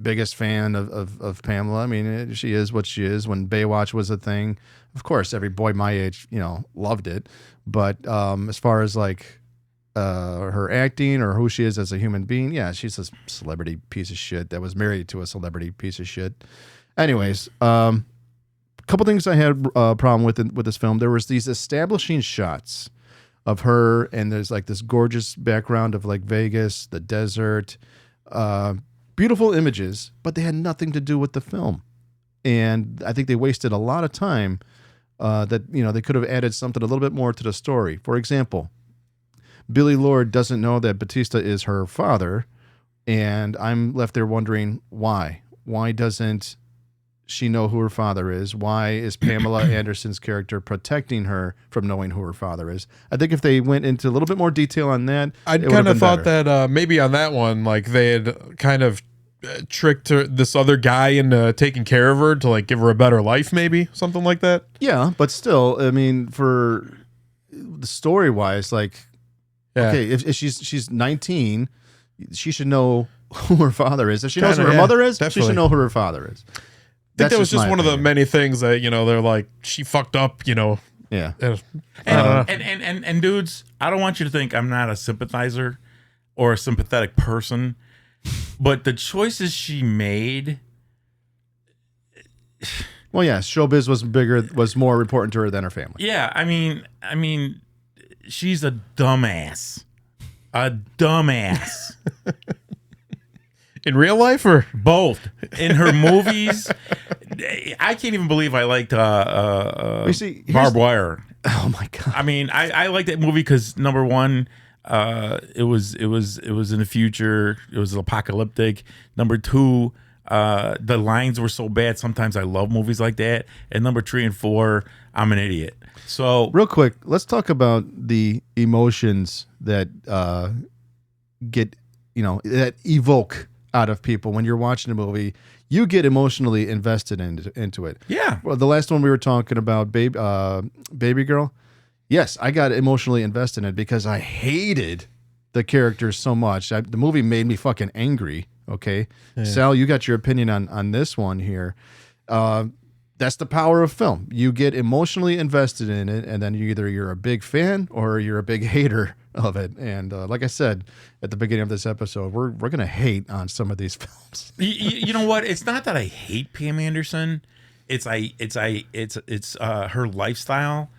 biggest fan of Pamela. I mean, she is what she is. When Baywatch was a thing, of course, every boy my age loved it. But as far as like her acting or who she is as a human being, yeah, she's a celebrity piece of shit that was married to a celebrity piece of shit. Anyways, couple things I had a problem with this film. There was these establishing shots of her, and there's like this gorgeous background of like Vegas, the desert, beautiful images, but they had nothing to do with the film. And I think they wasted a lot of time that they could have added something a little bit more to the story. For example, Billy Lord doesn't know that Bautista is her father, and I'm left there wondering why. Why doesn't she know who her father is? Why is Pamela Anderson's character protecting her from knowing who her father is? I think if they went into a little bit more detail on that, I kind of thought that maybe on that one, like they had kind of tricked this other guy into taking care of her to like give her a better life, maybe something like that. Yeah, but still, I mean, for the story wise, like, okay, if she's 19, she should know who her father is. If she knows who her mother is, she should know who her father is. I think that was just one of the many things that they're like, she fucked up, Yeah. And dudes, I don't want you to think I'm not a sympathizer or a sympathetic person, but the choices she made. Well, yeah, showbiz was more important to her than her family. Yeah, I mean, she's a dumbass. A dumbass. In real life or both? In her movies, I can't even believe I liked Barbed Wire. Oh my god. I mean, I like that movie because number one, it was in the future. It was apocalyptic. Number two, the lines were so bad. Sometimes I love movies like that. And number 3 and 4, I'm an idiot. So real quick, let's talk about the emotions that get, that evoke out of people when you're watching a movie. You get emotionally invested into it. Yeah. Well, the last one we were talking about, Babygirl. Yes, I got emotionally invested in it because I hated the characters so much. The movie made me fucking angry. Okay, yeah. Sal, you got your opinion on this one here. That's the power of film. You get emotionally invested in it, and then you're a big fan or you're a big hater of it. And like I said at the beginning of this episode, we're gonna hate on some of these films. You know what? It's not that I hate Pam Anderson. It's her lifestyle.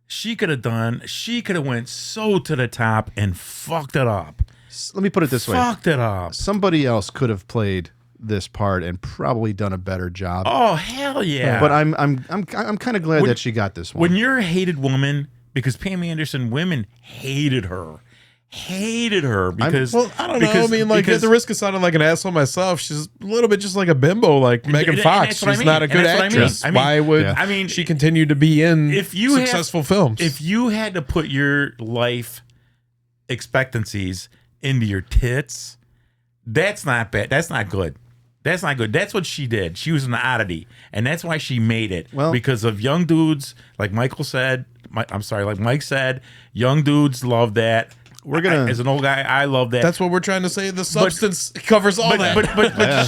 She could have went so to the top and fucked it up. Let me put it this way. Fucked it up. Somebody else could have played this part and probably done a better job. Oh, hell yeah. But I'm kind of glad that she got this one. When you're a hated woman, because Pam Anderson, women hated her. Because I don't know. I mean, like, at the risk of sounding like an asshole myself, she's a little bit just like a bimbo, like Megan Fox. She's not a good actress. Why would she continue to be in successful films? If you had to put your life expectancies into your tits, that's not bad. That's not good. That's not good. That's what she did. She was an oddity, and that's why she made it. Well, because of young dudes, like Michael said. Like Mike said, young dudes love that. As an old guy, I love that. That's what we're trying to say. The substance covers all that. But yeah,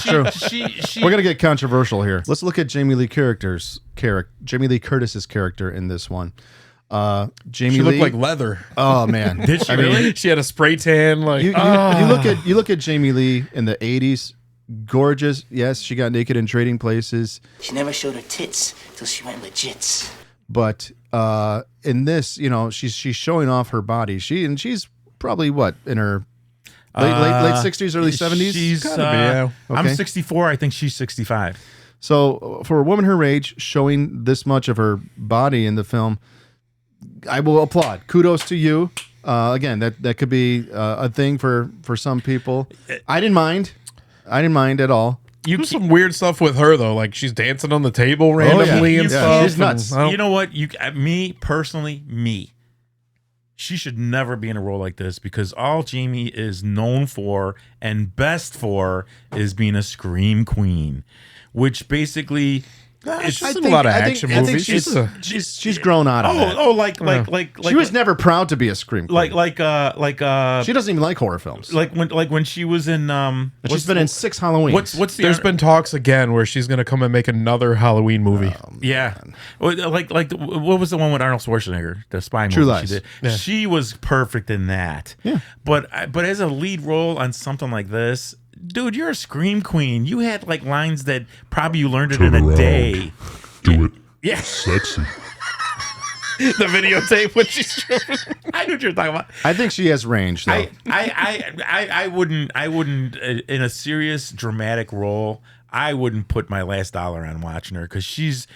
we're gonna get controversial here. Let's look at Jamie Lee Curtis's character in this one. She looked like leather. Oh man, did she really? She had a spray tan. Like you look at Jamie Lee in the 80s. Gorgeous. Yes, she got naked in Trading Places. She never showed her tits till she went legit. But in this, she's showing off her body. She's probably what, in her late 60s, early 70s. She's Okay. I'm 64. I think she's 65. So for a woman her age, showing this much of her body in the film, I will applaud. Kudos to you. Again, that could be a thing for some people. I didn't mind at all. You do some weird stuff with her though, like she's dancing on the table randomly and stuff. She's nuts. You know what? Me personally, she should never be in a role like this because all Jamie is known for and best for is being a scream queen, which basically. She's in a lot of action movies. She's grown out of it. Like she was never proud to be a scream queen. She doesn't even like horror films. Like when she was in she's been in 6 Halloweens. There's been talks again where she's going to come and make another Halloween movie. Yeah. Like what was the one with Arnold Schwarzenegger? The spy movie. True Lies. She did. Yeah. She was perfect in that. Yeah. But as a lead role on something like this, dude, you're a scream queen. You had like lines that probably you learned it in a day. Do it. Yeah. Sexy. The videotape when she's I know what you're talking about. I think she has range though. I wouldn't in a serious dramatic role, I wouldn't put my last dollar on watching her because she's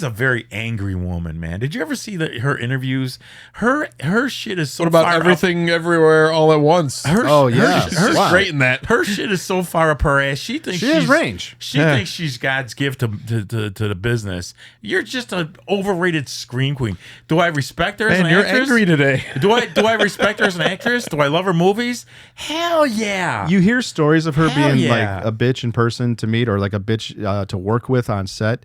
a very angry woman, man. Did you ever see her interviews? Her shit is so. What about far Everything Everywhere All at Once? She's great in that. Her shit is so far up her ass. She thinks she has range. She thinks she's God's gift to the business. You're just an overrated scream queen. Do I respect her as an actress? You're angry today. Do I respect her as an actress? Do I love her movies? Hell yeah. You hear stories of her being like a bitch in person to meet or like a bitch to work with on set.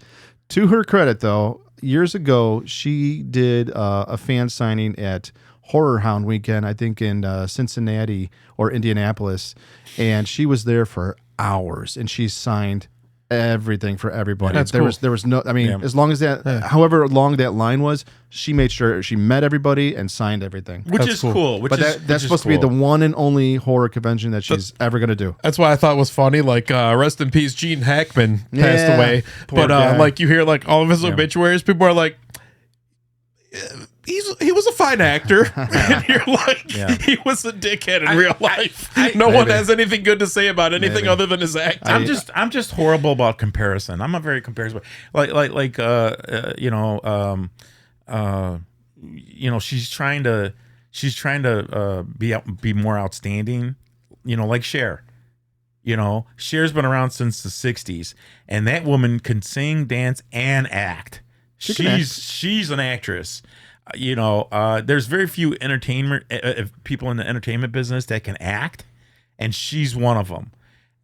To her credit, though, years ago, she did a fan signing at Horror Hound Weekend, I think in Cincinnati or Indianapolis, and she was there for hours, and she signed everything for everybody. That's there cool. was no, I mean, as long as that, however long that line was, she made sure she met everybody and signed everything. Which is cool. That's supposed to be the one and only horror convention that she's ever going to do. That's why I thought it was funny. Like, rest in peace, Gene Hackman passed away. But like you hear like all of his obituaries, people are like, he was a fine actor. And you're like, he was a dickhead in real life. No one has anything good to say about anything other than his acting. I'm just horrible about comparison. I'm a very comparison. she's trying to be more outstanding, like Cher. Cher's been around since the 60s, and that woman can sing, dance, and act. She's an actress. There's very few entertainment people in the entertainment business that can act, and she's one of them.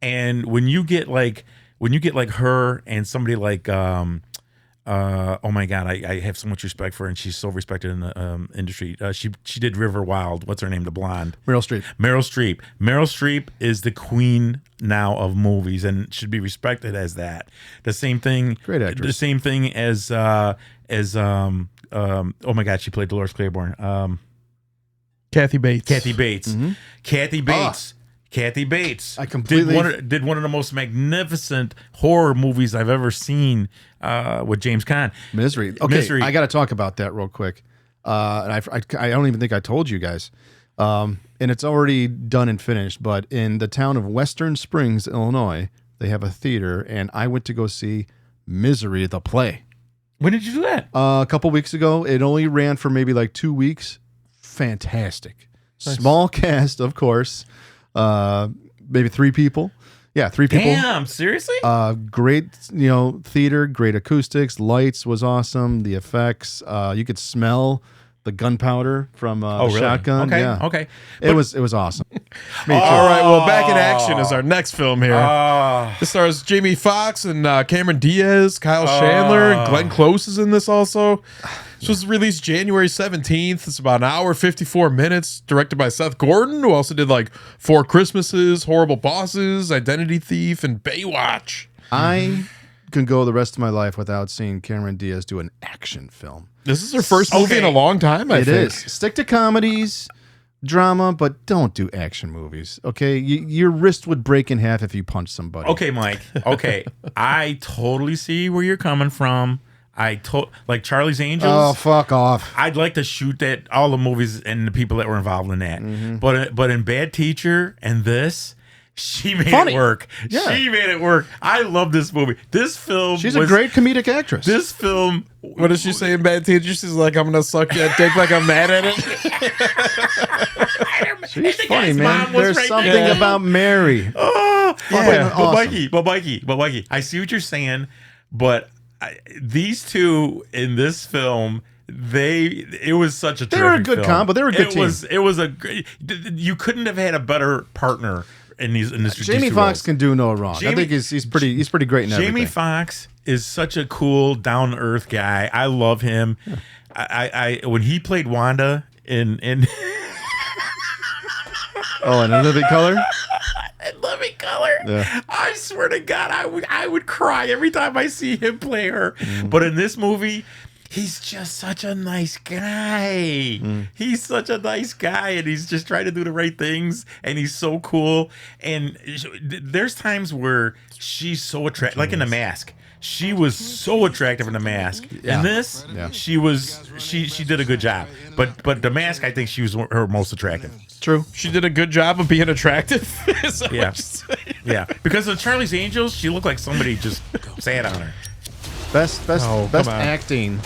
And when you get like her and somebody like oh my God, I have so much respect for her, and she's so respected in the industry. She did River Wild. What's her name? The blonde. Meryl Streep. Meryl Streep is the queen now of movies and should be respected as that. The same thing. Great actress. The same thing as oh my God, she played Dolores Claiborne. Kathy Bates. Mm-hmm. Kathy Bates. Kathy Bates. I completely did one of the most magnificent horror movies I've ever seen with James Caan. Misery. Okay, Misery. I got to talk about that real quick. And I don't even think I told you guys. And it's already done and finished. But in the town of Western Springs, Illinois, they have a theater, and I went to go see Misery, the play. When did you do that? A couple weeks ago. It only ran for maybe like 2 weeks. Fantastic. Nice. Small cast, of course. Maybe 3 people. Yeah, 3 people. Damn, seriously? Great, theater, great acoustics, lights was awesome. The effects, you could smell the gunpowder from the shotgun. Okay, yeah. okay. It was awesome. All right, well, Back in Action is our next film here. This stars Jamie Foxx and Cameron Diaz, Kyle Chandler, and Glenn Close is in this also. This was released January 17th. It's about an hour, 54 minutes, directed by Seth Gordon, who also did like 4 Christmases, Horrible Bosses, Identity Thief, and Baywatch. I can go the rest of my life without seeing Cameron Diaz do an action film. This is her first movie in a long time, I think. It is. Stick to comedies, drama, but don't do action movies, okay? Your wrist would break in half if you punched somebody. Okay, Mike. Okay. I totally see where you're coming from. Like Charlie's Angels. Oh, fuck off. I'd like to shoot that, all the movies and the people that were involved in that. Mm-hmm. But in Bad Teacher and this, she made it work. Yeah. She made it work. I love this movie. This film. She's a great comedic actress. This film. What does she say in Bad Teacher? She's like, I'm going to suck your dick like I'm mad at it. She's funny, man. There's something about Mary. Oh, yeah. But Mikey, I see what you're saying, but these two in this film, it was such a terrific They were a good film. combo. They were a good team. It was a great. You couldn't have had a better partner in this. Jamie Foxx can do no wrong. I think he's pretty great in everything. Jamie Foxx is such a cool, down to earth guy. I love him. Yeah. I when he played Wanda in Oh, in A Living Color. Living Color. Yeah. I swear to God, I would cry every time I see him play her. Mm. But in this movie, he's just such a nice guy. Mm. He's such a nice guy, and he's just trying to do the right things, and he's so cool. And there's times where she's so attractive, like in The Mask. She was so attractive in The Mask. Yeah. In this, she did a good job. But The Mask, I think she was her most attractive. True. She did a good job of being attractive. Yeah. Because of Charlie's Angels, she looked like somebody just sat on her. Best acting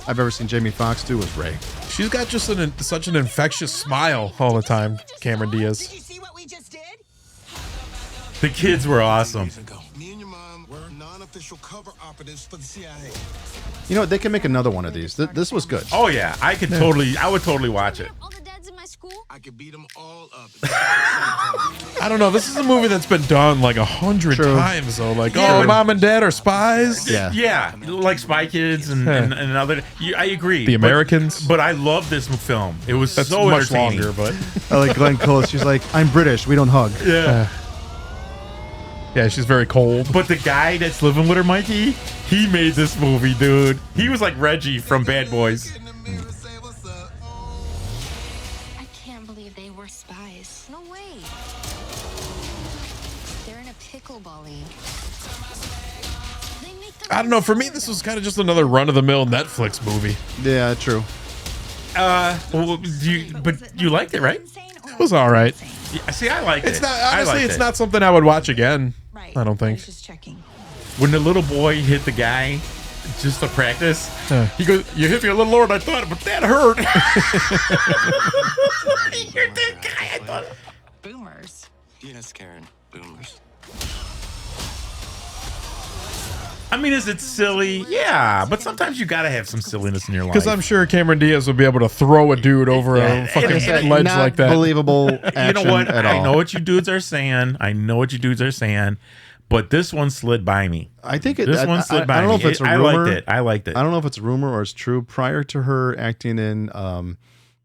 I've ever seen Jamie Foxx do was Ray. She's got just such an infectious smile all the time, Cameron Diaz. Did you see what we just did? The kids were awesome. Me and your mom were non-official cover operatives for the CIA. You know what? They can make another one of these. This was good. Oh yeah, I would totally watch it. All the dads in my school? I could beat them all up. I don't know. This is a movie that's been done like 100 times though. Like, mom and dad are spies. Yeah, like Spy Kids and other. I agree. The Americans. But I love this film. It was so much entertaining. longer. But I like Glenn Close. She's like, I'm British. We don't hug. Yeah. Yeah, she's very cold. But the guy that's living with her, Mikey, he made this movie, dude. He was like Reggie from Bad Boys. I can't believe they were spies. No way. They're in a pickleball league. I don't know. For me, this was kind of just another run-of-the-mill Netflix movie. Yeah, true. But you liked it, right? It was all right. Yeah, see, I liked it. It's not honestly. It's not something I would watch again. Right. I don't think. Just checking. When the little boy hit the guy Just to practice. He goes, "You hit me a little lower than I thought, but that hurt." You're that guy. I thought. Boomers. Yes, Karen. Boomers. I mean, is it silly? Yeah, but sometimes you gotta have some silliness in your life. Because I'm sure Cameron Diaz would be able to throw a dude over a fucking ledge Not like that. believable action you know what? at I all. know what you dudes are saying. But this one slid by me. I think it. This one slid by I don't know me. if it's a I rumor. I liked it. I don't know if it's a rumor or it's true. Prior to her acting in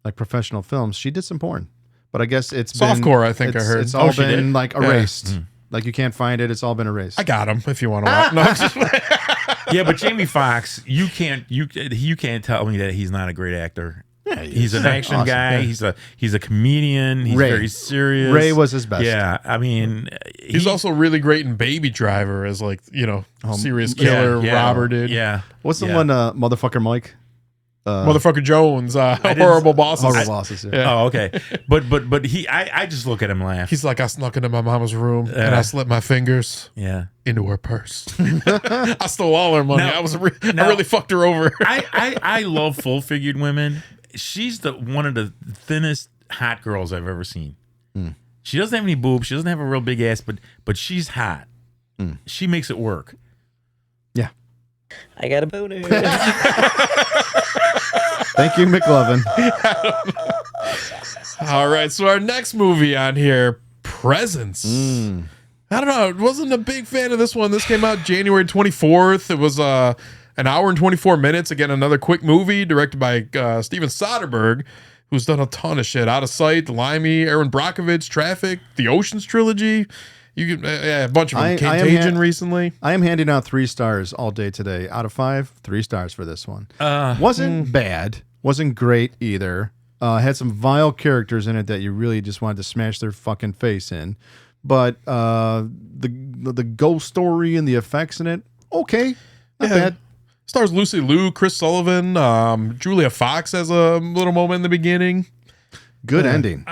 like professional films, she did some porn. But I guess it's Softcore, I think I heard. It's all she been did? like erased. Like you can't find it. It's all been erased. I got him if you want to watch. No, I'm just Yeah, but Jamie Foxx, you can't tell me that he's not a great actor. Yeah, He's an action awesome. guy. Yeah. He's a comedian. He's Ray. very serious. Ray was his best. Yeah, I mean, he's also really great in Baby Driver as like serious killer robber dude. Yeah. What's the one? Motherfucker Mike. Motherfucker Jones, horrible bosses. Horrible bosses. Yeah. Oh, okay. But I just look at him and laugh. He's like, I snuck into my mama's room and I slipped my fingers into her purse. I stole all her money. Now- I really fucked her over. I love full figured women. She's one of the thinnest hot girls I've ever seen. She doesn't have any boobs. She doesn't have a real big ass, but she's hot. She makes it work. Yeah. I got a boner. Thank you, McLovin. All right, so our next movie on here, Presence. I don't know. I wasn't a big fan of this one. This came out January 24th. It was an hour and 24 minutes. Again, another quick movie directed by Steven Soderbergh, who's done a ton of shit. Out of Sight, Limey, Aaron Brockovich, Traffic, The Ocean's Trilogy. You can a bunch of them. Contagion recently. I am handing out 3 stars all day today. Out of 5, 3 stars for this one. Wasn't bad. Wasn't great either. Had some vile characters in it that you really just wanted to smash their fucking face in. But the ghost story and the effects in it, okay, not bad. Stars Lucy Liu, Chris Sullivan, Julia Fox has a little moment in the beginning. Good ending.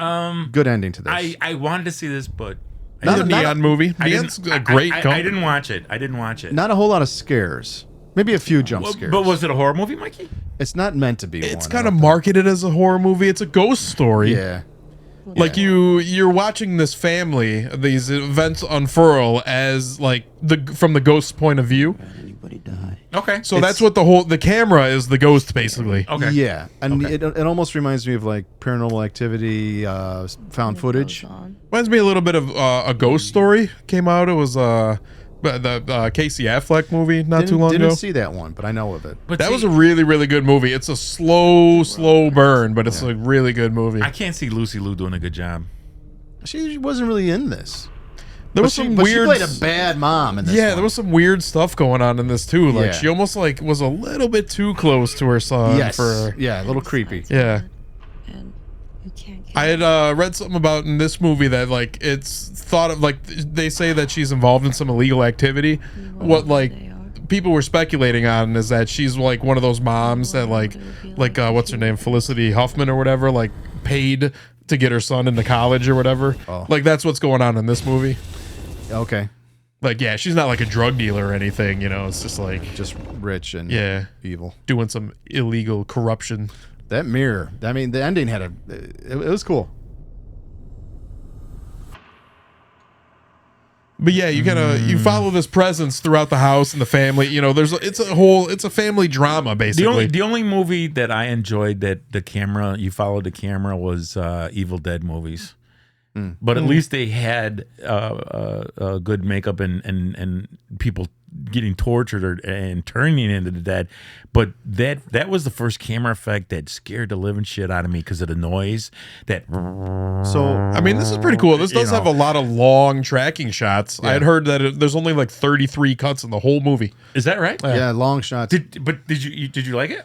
Good ending to this. I wanted to see this, but Not a Neon movie. Neon's a great I company. didn't watch it. Not a whole lot of scares. Maybe a few jump scares. But was it a horror movie, Mikey? It's not meant to be. It's kind of marketed as a horror movie. It's a ghost story. Yeah. Like you're watching this family, these events unfurl as like from the ghost's point of view. Anybody die? Okay. So that's what the camera is, the ghost basically. Okay. Yeah, and it almost reminds me of like Paranormal Activity, found footage. Reminds me a little bit of a Ghost Story. Came out. It was the Casey Affleck movie too long ago. Didn't see that one, but I know of it. But That was a really, really good movie. It's a slow burn, but it's a really good movie. I can't see Lucy Liu doing a good job. She wasn't really in this. There was some But weird. she played a bad mom in this. Yeah, one. there was some weird stuff going on in this too. Like Yeah. she almost like was a little bit too close to her son. Yes. For Yeah, a little creepy. yeah. And you can't get I had read something about in this movie that like it's thought of like they say that she's involved in some illegal activity. What like people were speculating on is that she's like one of those moms that like what's her name, Felicity Huffman or whatever, like paid to get her son into college or whatever. Oh. Like that's what's going on in this movie. Okay. Like yeah, she's not like a drug dealer or anything. You know, it's just like Just rich and evil. doing some illegal corruption. That mirror. I mean, the ending had it was cool. But yeah, you kind of you follow this presence throughout the house and the family. You know, it's a family drama basically. The only movie that I enjoyed that you followed the camera was Evil Dead movies. But at least they had good makeup and people getting tortured and turning into the dead. But that was the first camera effect that scared the living shit out of me because of the noise. So I mean, this is pretty cool. This does have a lot of long tracking shots. I had heard that there's only like 33 cuts in the whole movie. Is that right? yeah, long shots. Did you like it?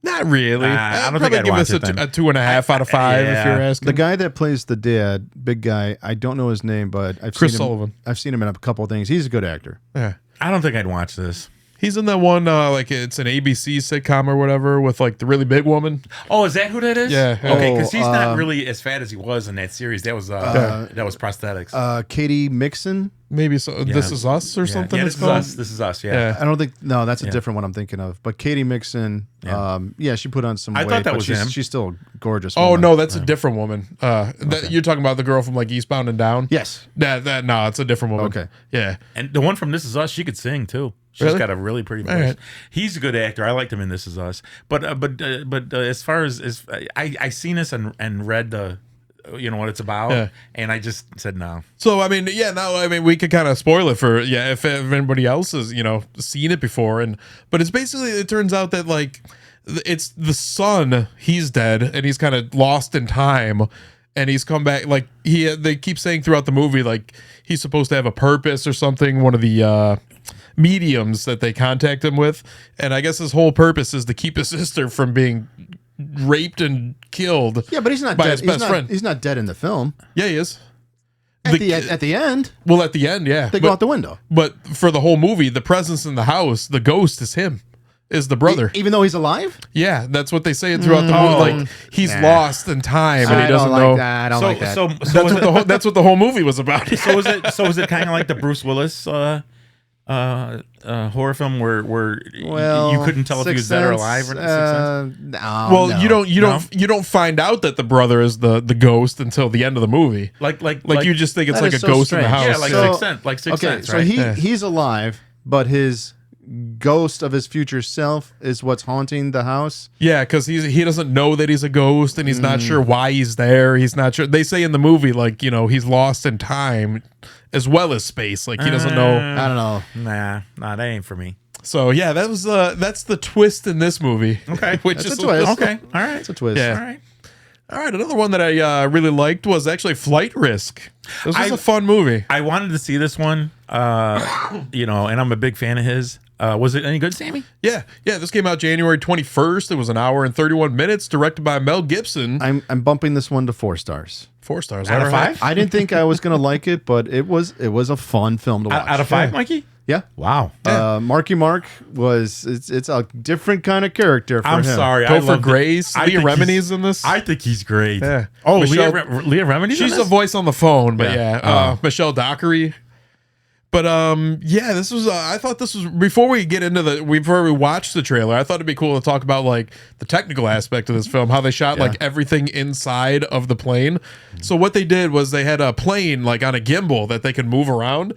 Not really. I don't probably think I'd give watch this it then. a 2.5 out of 5 if Yeah. you're asking. The guy that plays the dad, big guy, I don't know his name, but Chris seen him, Sullivan. I've seen him in a couple of things. He's a good actor. Yeah. I don't think I'd watch this. He's in that one, like it's an ABC sitcom or whatever with like the really big woman. Oh, is that who that is? Yeah. Okay, because he's not really as fat as he was in that series. That was prosthetics. Katie Mixon. Maybe so. This Is Us or something. Yeah, it's called? This is us. Yeah. I don't think. No, that's a different one I'm thinking of. But Katie Mixon. Yeah. She put on some weight. thought that but was him. She's still a gorgeous. Oh woman. no, that's a different woman. You're talking about the girl from like Eastbound and Down. Yes. No, it's a different woman. Okay. Yeah. And the one from This Is Us, she could sing too. She's Really? got a really pretty voice. Right. He's a good actor. I liked him in This Is Us. But as far as I seen this and read the, what it's about, and I just said no. So I mean, we could kind of spoil it for if anybody else has seen it before, but it's basically, it turns out that like it's the son, he's dead and he's kind of lost in time, and he's come back. Like they keep saying throughout the movie like he's supposed to have a purpose or something. One of the mediums that they contact him with, and I guess his whole purpose is to keep his sister from being raped and killed. Yeah, but he's not by dead. his best friend. He's not dead in the film. Yeah, he is. At the end. Well, at the end, yeah, They go out the window. But for the whole movie, the presence in the house, the ghost is him, is the brother. Even though he's alive. Yeah, that's what they say throughout the movie. Like he's lost in time and he doesn't know. I don't like that. So That's what the whole movie was about. So is it kind of like the Bruce Willis horror film where you couldn't tell if he was dead or alive? Or Well, you don't find out that the brother is the ghost until the end of the movie. Like you just think it's That like a is so ghost in the strange. house. Yeah, like Sixth Sense, so right? he's alive, but his ghost of his future self is what's haunting the house. Yeah, because he doesn't know that he's a ghost, and he's not sure why he's there. He's not sure. They say in the movie, like, he's lost in time as well as space. Like he doesn't know. I don't know. Nah, that ain't for me. So yeah, that's the twist in this movie. Okay, which That's is a twist. Okay, all right, It's a twist. Yeah. All right, another one that I really liked was actually Flight Risk. This was a fun movie. I wanted to see this one, and I'm a big fan of his. Was it any good, Sammy? Yeah. This came out January 21st. It was an hour and 31 minutes, directed by Mel Gibson. I'm bumping this one to 4 stars. 4 stars Out of 5? I didn't think I was gonna like it, but it was a fun film to watch. Out of 5, Mikey? Yeah. Wow. Marky Mark it's a different kind of character for him. I'm sorry. Topher Grace, Leah Remini's in this. I think he's great. Yeah. Oh, Michelle- Leah Remini's in She's this? a voice on the phone, but Yeah. Michelle Dockery. But this was I thought this was, before we watched the trailer, I thought it'd be cool to talk about like the technical aspect of this film, how they shot like everything inside of the plane. So what they did was they had a plane like on a gimbal that they could move around,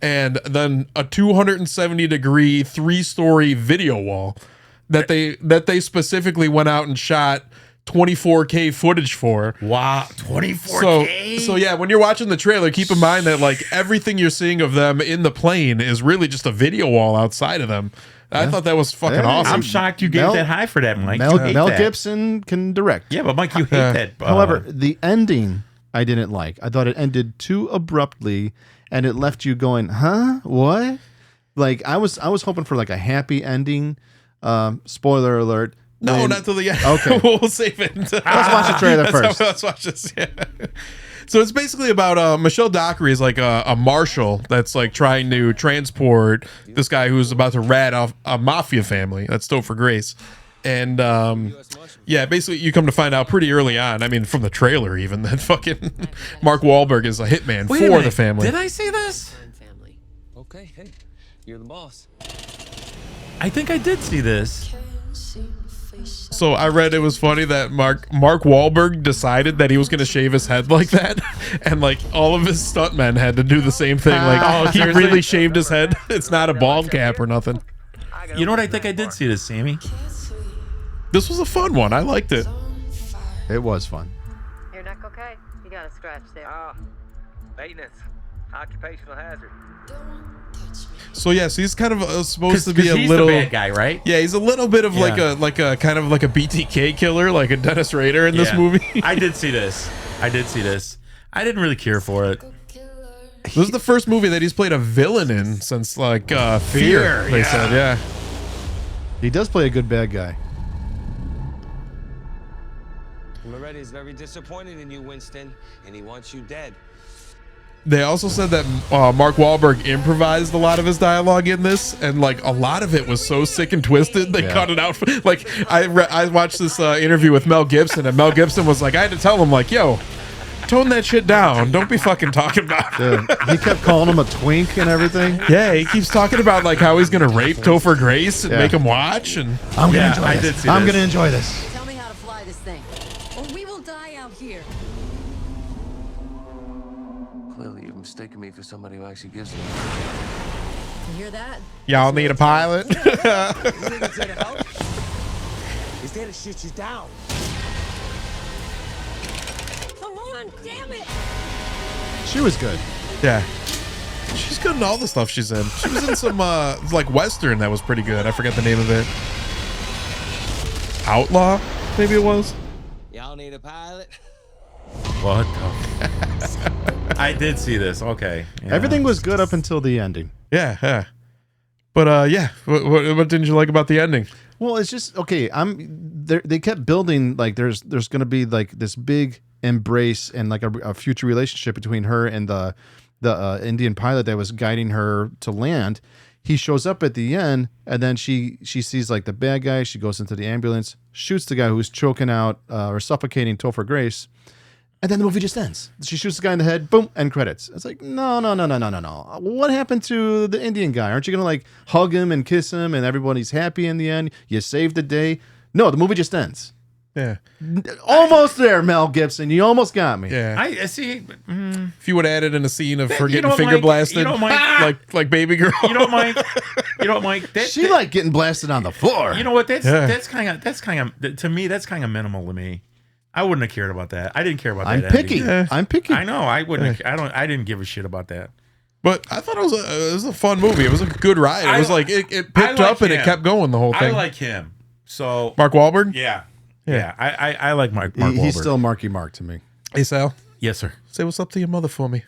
and then a 270-degree 3-story video wall that they specifically went out and shot 24K footage for. Wow, 24K. So yeah, when you're watching the trailer, keep in mind that like everything you're seeing of them in the plane is really just a video wall outside of them. I thought that was fucking awesome. I'm shocked you gave that high for that, Mike. Mel Gibson can direct. Yeah, but Mike, you hate that. However, the ending I didn't like. I thought it ended too abruptly, and it left you going, "Huh? What?" Like I was hoping for like a happy ending. Spoiler alert. No, not till the end. Okay. We'll save it. Let's watch the trailer first. Let's watch this. Yeah. So it's basically about Michelle Dockery is like a marshal that's like trying to transport this guy who's about to rat off a mafia family. That's Topher Grace. And basically you come to find out pretty early on, I mean from the trailer even, that fucking Mark Wahlberg is a hitman for the family. Did I say this? Okay, hey, you're the boss. I think I did see this. So I read it was funny that Mark Wahlberg decided that he was going to shave his head like that, and like all of his stuntmen had to do the same thing. Like, he really shaved his head. It's not a bald cap or nothing. You know what? I think I did see this, Sammy. This was a fun one. I liked it. It was fun. Your neck okay? You got a scratch there. Maintenance. Occupational hazard. So yes, he's kind of supposed to be a he's little the bad guy, right? Yeah, he's a little bit of like a kind of like a BTK killer, like a Dennis Rader in this movie. I did see this. I didn't really care for it. This is the first movie that he's played a villain in since like Fear. They said, yeah. He does play a good bad guy. Moretti is very disappointed in you, Winston, and he wants you dead. They also said that Mark Wahlberg improvised a lot of his dialogue in this, and like a lot of it was so sick and twisted they cut it out. Like I watched this interview with Mel Gibson, and Mel Gibson was like, I had to tell him like, yo, tone that shit down. Don't be fucking talking about it. Dude, he kept calling him a twink and everything. Yeah, he keeps talking about like how he's gonna rape Topher Grace and make him watch. And I'm gonna enjoy this. I'm gonna enjoy this. Tell me how to fly this thing, or we will die out here. Clearly, you've mistaken me for somebody who actually gives them. You hear that? y'all need a pilot. He's there to shoot you down. Come on, damn it! She was good. Yeah. She's good in all the stuff she's in. She was in some like Western that was pretty good. I forget the name of it. Outlaw, maybe it was. Y'all need a pilot? What the I did see this. Okay. Yeah. Everything was good up until the ending. Yeah. But yeah, what didn't you like about the ending? Well, it's just okay. They kept building like there's going to be like this big embrace and like a future relationship between her and the Indian pilot that was guiding her to land. He shows up at the end, and then she sees like the bad guy. She goes into the ambulance, shoots the guy who's choking out or suffocating Topher Grace, and then the movie just ends. She shoots the guy in the head, boom, end credits. It's like, no. What happened to the Indian guy? Aren't you gonna like hug him and kiss him, and everybody's happy in the end? You saved the day. No, the movie just ends. Yeah, almost there, Mel Gibson. You almost got me. Yeah, I see. If you would add it in a scene of her getting finger blasted, like Babygirl. You know, Mike. She like getting blasted on the floor. You know what? That's kind of to me. That's kind of minimal to me. I wouldn't have cared about that. I didn't care about that. I'm picky. I know. I wouldn't. I didn't give a shit about that. But I thought it was a fun movie. It was a good ride. It was like it picked up and it kept going the whole thing. I like him. So Mark Wahlberg. Yeah. I like Mark Wahlberg. He's still Marky Mark to me. Hey Sal. Yes, sir. Say what's up to your mother for me.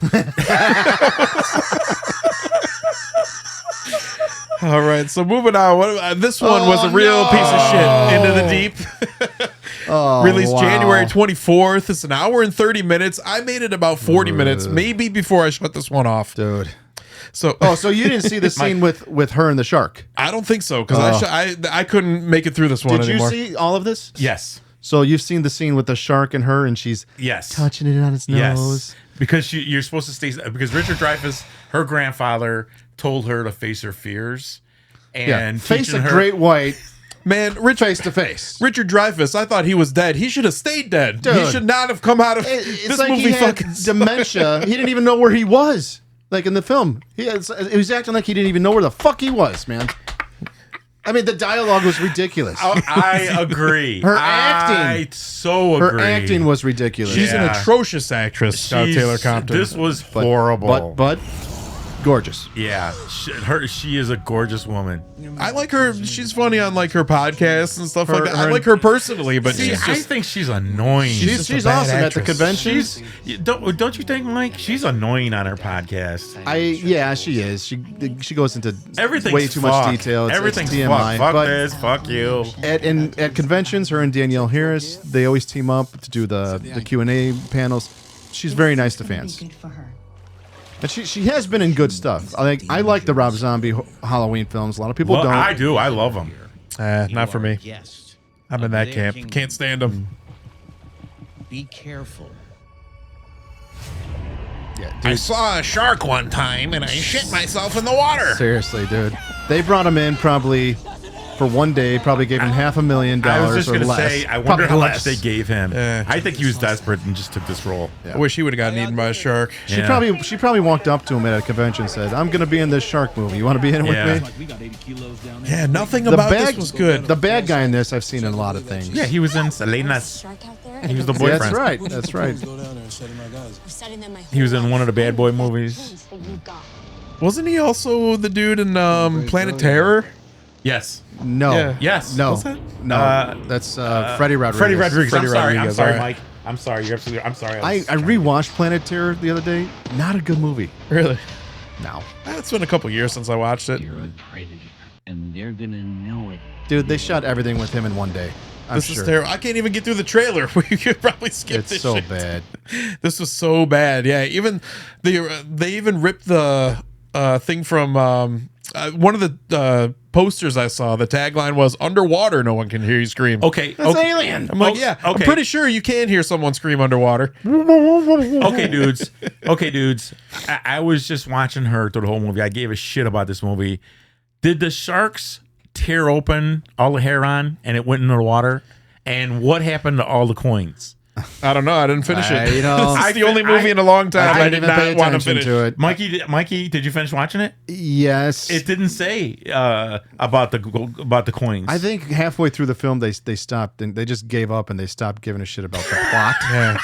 All right, so moving on. This one was a real piece of shit. Into the Deep. Released January 24th. It's an hour and 30 minutes. I made it about 40 minutes, maybe before I shut this one off. Dude. So you didn't see the scene with her and the shark? I don't think so, because I couldn't make it through this one anymore. Did you see all of this? Yes. So you've seen the scene with the shark and her, and she's touching it on its nose. Yes. Because you're supposed to stay. Because Richard Dreyfuss, her grandfather, told her to face her fears, and face a great white man, face to face. Richard Dreyfuss, I thought he was dead. He should have stayed dead. Dude. He should not have come out of it's this like movie. He had dementia. He didn't even know where he was. Like in the film, he was acting like he didn't even know where the fuck he was, man. I mean, the dialogue was ridiculous. I agree. Her acting, I so agree. Her acting was ridiculous. She's an atrocious actress, Taylor Compton. This was horrible, but gorgeous. Yeah, she is a gorgeous woman. I like her. She's funny on like her podcasts and stuff like that. I like her personally, but I think she's annoying. She's awesome at the conventions. Don't you think, Mike? She's annoying on her podcast. She is. She goes into everything's way too much detail. Everything's TMI. Fuck this. Fuck you. At conventions, her and Danielle Harris, they always team up to do the Q&A panels. She's very nice to fans. Good for her. And she has been in good stuff. I like the Rob Zombie Halloween films. A lot of people don't. I do. I love them. Not for me. I'm in that camp. Can't stand them. Be careful. Yeah, I saw a shark one time and I shit myself in the water. Seriously, dude. They brought him in probably for one day, probably gave him $500,000 I was just or going to less. say, I wonder how Probably much they gave him. I think he was desperate and just took this role. I wish he would have gotten eaten by a shark. She probably walked up to him at a convention and said, I'm going to be in this shark movie. You want to be in it with me? Yeah, nothing about this was good. The bad guy in this, I've seen in a lot of things. Yeah, he was in Selena's. He was the boyfriend. That's right. That's right. He was in one of the Bad Boy movies. Wasn't he also the dude in Planet Terror? Yes. No. Yeah. Yes. No. What's that? No. That's Freddie Rodriguez. Freddie Rodriguez. I'm sorry. I'm Rodriguez, sorry, all right. Mike. I'm sorry. You're absolutely. I'm sorry. I rewatched Planet Terror the other day. Not a good movie. Really? No. It's been a couple years since I watched it. You're a predator, and they're gonna know it. Dude, they shot everything with him in one day. This is terrible. I can't even get through the trailer. We could probably skip this. It's so shit. bad. This was so bad. Yeah, even they even ripped the thing from one of the posters I saw. The tagline was "Underwater, no one can hear you scream." Okay, That's Alien. I'm like, yeah, I'm pretty sure you can hear someone scream underwater. Okay, dudes. Okay, dudes. I was just watching her through the whole movie. I gave a shit about this movie. Did the sharks tear open all the hair on and it went into the water? And what happened to all the coins? I don't know. I didn't finish it. You know, It's the only movie in a long time I did not want to finish. to it. Mikey, did you finish watching it? Yes. It didn't say about the coins. I think halfway through the film they stopped and they just gave up and they stopped giving a shit about the plot. Yeah.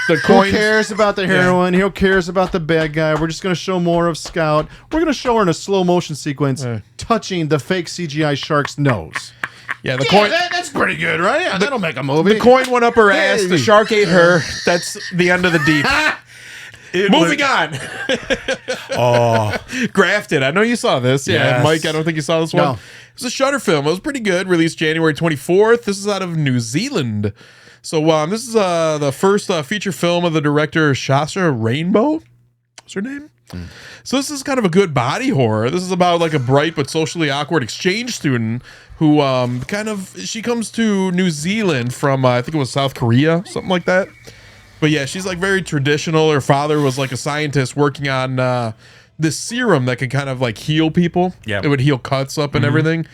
The Who coins. cares about the heroine? Who cares about the bad guy? We're just going to show more of Scout. We're going to show her in a slow motion sequence touching the fake CGI shark's nose. Yeah, the coin. That's pretty good, right? Yeah, that'll make a movie. The coin went up her ass. The shark ate her. That's the end of the deep. Moving on. Oh, Grafted. I know you saw this. Yeah, Yes. Mike, I don't think you saw this one. No. It was a Shudder film. It was pretty good. Released January 24th. This is out of New Zealand. So this is the first feature film of the director Shasha Rainbow. What's her name? So this is kind of a good body horror. This is about like a bright but socially awkward exchange student who she comes to New Zealand from I think it was South Korea, something like that. But yeah, she's like very traditional. Her father was like a scientist working on this serum that could kind of like heal people. Yeah, it would heal cuts up and everything.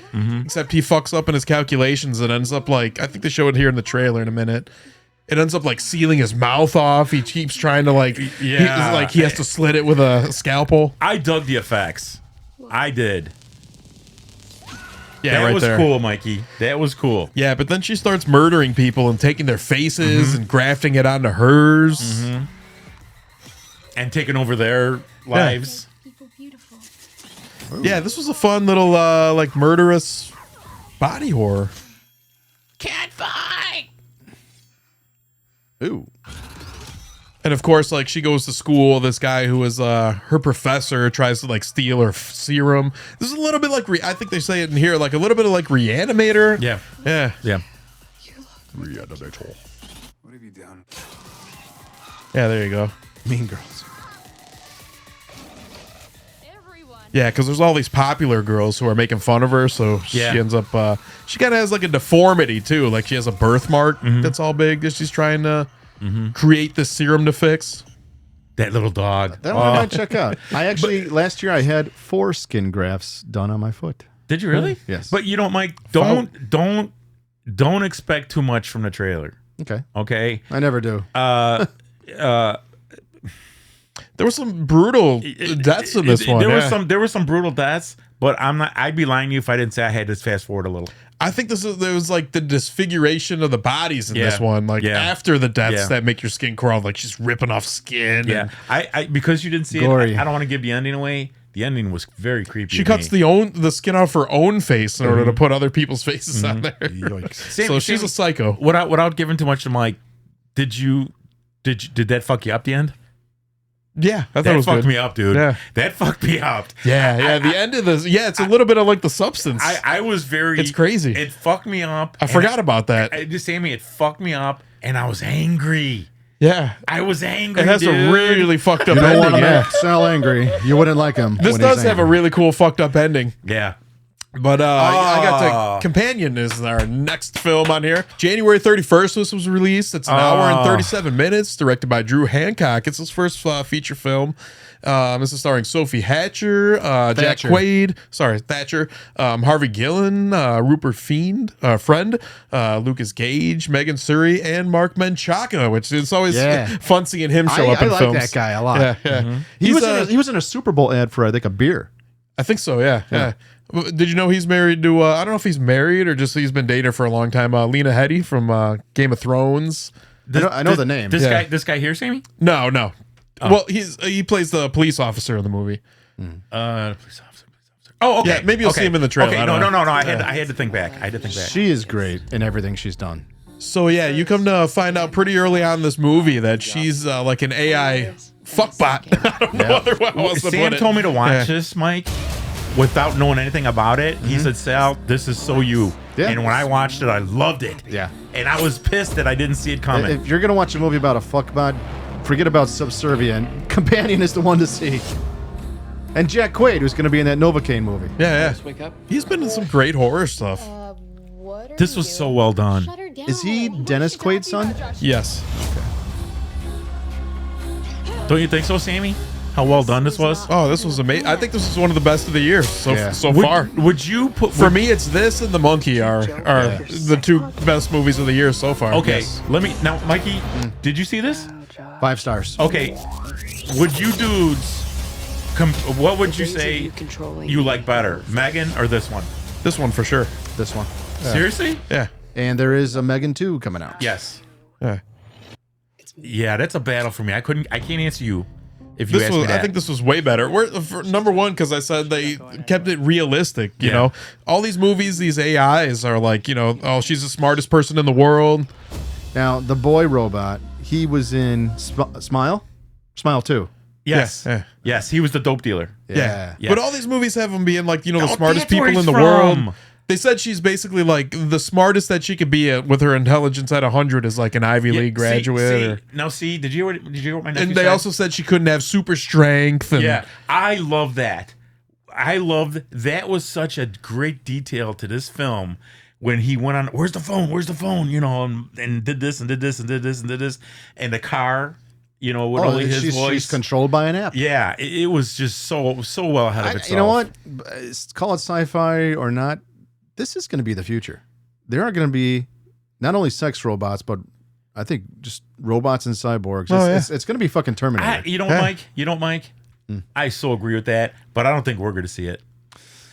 Except he fucks up in his calculations and ends up like, I think they show it here in the trailer in a minute. It ends up like sealing his mouth off. He keeps trying to like, he has to slit it with a scalpel. I dug the effects. I did. Yeah, that right was there. cool, Mikey. That was cool. Yeah, but then she starts murdering people and taking their faces and grafting it onto hers. And taking over their lives. Yeah, this was a fun little like murderous body horror. Can't fight. Ooh. And of course, like she goes to school. This guy who is her professor tries to like steal her serum. This is a little bit like I think they say it in here, like a little bit of like Reanimator. Yeah. Yeah. Reanimator. What have you done? Yeah, there you go. Mean Girls. Yeah, because there's all these popular girls who are making fun of her, so she ends up. She kind of has like a deformity too, like she has a birthmark that's all big that she's trying to create this serum to fix. That little dog. That one I might check out. I actually last year I had 4 skin grafts done on my foot. Did you really? Yes. But you know, Mike, don't expect too much from the trailer. Okay. Okay. I never do. There were some brutal deaths in this one. There were some brutal deaths, but I'd be lying to you if I didn't say I had to fast forward a little. I think there was like the disfiguration of the bodies in this one, like after the deaths that make your skin crawl, like she's ripping off skin. Yeah, I because you didn't see Gory. it, I don't want to give the ending away. The ending was very creepy. She to cuts me. the skin off her own face in order to put other people's faces on there. So she's a psycho. Without giving too much to Mike, did that fuck you up the end? Yeah, I thought that it was fucked good. me up, dude. Yeah. That fucked me up. Yeah, the end of this. Yeah, it's a little bit of like the substance. I was very. It's crazy. It fucked me up. I forgot about that. Just Amy, it fucked me up, and I was angry. Yeah, I was angry. It has dude. a really fucked up You don't ending. want to make Sal angry. You wouldn't like him. This when does he's have a angry. really cool fucked up ending. Yeah. But I got to Companion is our next film on here. January 31st, this was released. It's an hour and 37 minutes, directed by Drew Hancock. It's his first feature film. This is starring Sophie Hatcher, Jack Quaid, Thatcher, Harvey Gillen, Rupert Friend, Lucas Gage, Megan Suri, and Mark Menchaca, which is always fun seeing him show up in I films. like that guy a lot. Yeah. He was in a Super Bowl ad for I think a beer. I think so, yeah. Did you know he's married to, I don't know if he's married or just he's been dating her for a long time, Lena Headey from Game of Thrones. I know the name. This guy here, Sammy? No. Oh. Well, he plays the police officer in the movie. Police officer. Oh, okay. Yeah, maybe you'll see him in the trailer. Okay, I no. don't know. I had to think back. She is great in everything she's done. So yeah, you come to find out pretty early on in this movie that she's like an AI fuckbot. I don't know how else to Sam put it. told me to watch this, Mike. without knowing anything about it. He said, Sal, this is so you. Yeah. And when I watched it, I loved it. Yeah. And I was pissed that I didn't see it coming. If you're going to watch a movie about a fuckbot, forget about Subservient. Companion is the one to see. And Jack Quaid, who's going to be in that Novocaine movie. Yeah. He's been in some great horror stuff. This was so well done. Is he Dennis Quaid's son? Yes. Don't you think so, Sammy? How well done this was? Oh, this was amazing. I think this is one of the best of the year so far. Would you put For me, it's this and The Monkey are the two best movies of the year so far. Okay, Yes. let me now, Mikey. Did you see this? 5 stars. Okay, would you dudes? What would you say you like better, Megan or this one? This one for sure. This one. Seriously? Yeah. And there is a Megan 2 coming out. Yes. Yeah. Yeah, that's a battle for me. I can't answer you if you This asked me was, that. I think this was way better. For number one, because I said they kept it realistic. You know, all these movies, these AIs are like, oh, she's the smartest person in the world. Now, the boy robot, he was in Smile 2. Yes. Yeah. Yes, he was the dope dealer. Yeah. Yes. But all these movies have him being like, the smartest that's where people in he's the from. world. They said she's basically like the smartest that she could be at, with her intelligence at 100 is like an Ivy League graduate. Did you hear what my nephew And they said? also said she couldn't have super strength. And Yeah, I love that. I loved that. Was such a great detail to this film when he went on. Where's the phone? Where's the phone? And did this and did this and did this and did this, and the car. With only his voice. She's controlled by an app. Yeah, it was just so well ahead of itself. You know what? Call it sci-fi or not. This is going to be the future. There are going to be not only sex robots, but I think just robots and cyborgs. It's going to be fucking Terminator. You don't, Mike? I so agree with that, but I don't think we're going to see it.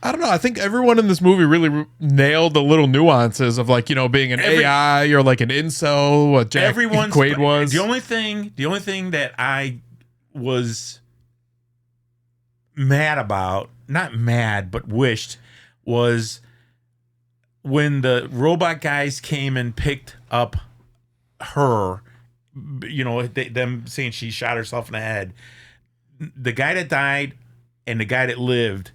I don't know. I think everyone in this movie really nailed the little nuances of like, being an AI or like an incel, what Jack Quaid was. The only thing that I was mad about, not mad, but wished, was when the robot guys came and picked up her, them saying she shot herself in the head. The guy that died and the guy that lived,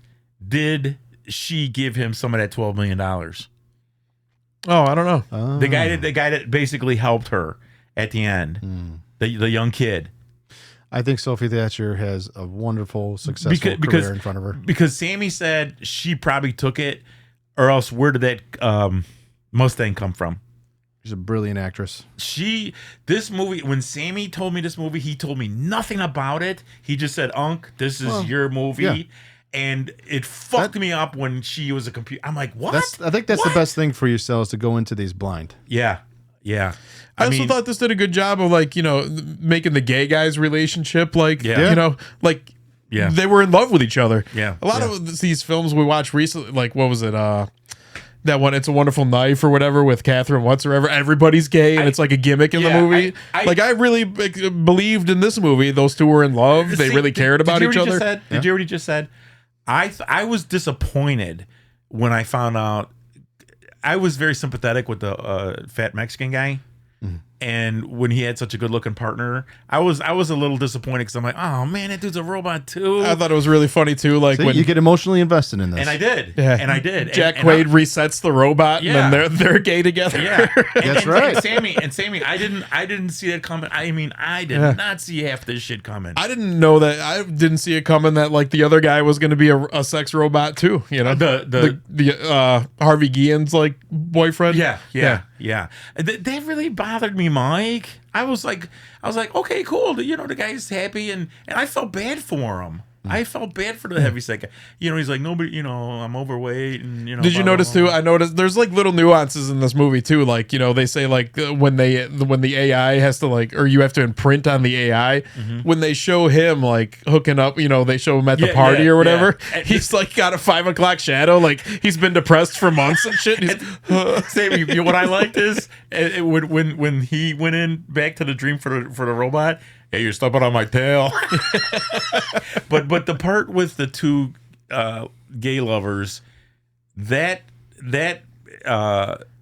did she give him some of that $12 million? Oh, I don't know. The guy that basically helped her at the end, the young kid. I think Sophie Thatcher has a wonderful, successful career in front of her. Because Sammy said she probably took it, or else where did that Mustang come from? She's a brilliant actress. This movie, when Sammy told me this movie, he told me nothing about it. He just said, Unc, this is your movie. Yeah. And it fucked me up when she was a computer. I'm like, what? I think that's the best thing for yourselves to go into these blind. Yeah. Yeah. I also thought this did a good job of like, making the gay guys relationship like, they were in love with each other. Yeah. A lot of these films we watched recently, like what was it? That one, It's a Wonderful Knife or whatever with Catherine whatsoever. Everybody's gay and it's like a gimmick in the movie. I really believed in this movie. Those two were in love. They really cared about each other. Did you hear what he just said? I was disappointed when I found out. I was very sympathetic with the fat Mexican guy. And when he had such a good looking partner, I was a little disappointed because I'm like, oh man, that dude's a robot too. I thought it was really funny too. Like when you get emotionally invested in this, and I did, Jack Quaid resets the robot, and then they're gay together. Yeah, that's right. And Sammy, I didn't see that coming. I mean, I did not see half this shit coming. I didn't know that. I didn't see it coming that like the other guy was going to be a sex robot too. The Harvey Guillen's like boyfriend. Yeah. That really bothered me, Mike. I was like, okay, cool. The guy's happy, and I felt bad for him. I felt bad for the heavyset guy. He's like, nobody, I'm overweight, and Did you notice too? I noticed there's like little nuances in this movie too. Like they say like when the AI has to like, or you have to imprint on the AI. When they show him like hooking up, they show him at the party or whatever. Yeah. He's like got a 5 o'clock shadow. Like he's been depressed for months and shit. Sammy, what I liked is when he went in back to the dream for the robot. Hey, you're stepping on my tail. but the part with the two gay lovers, that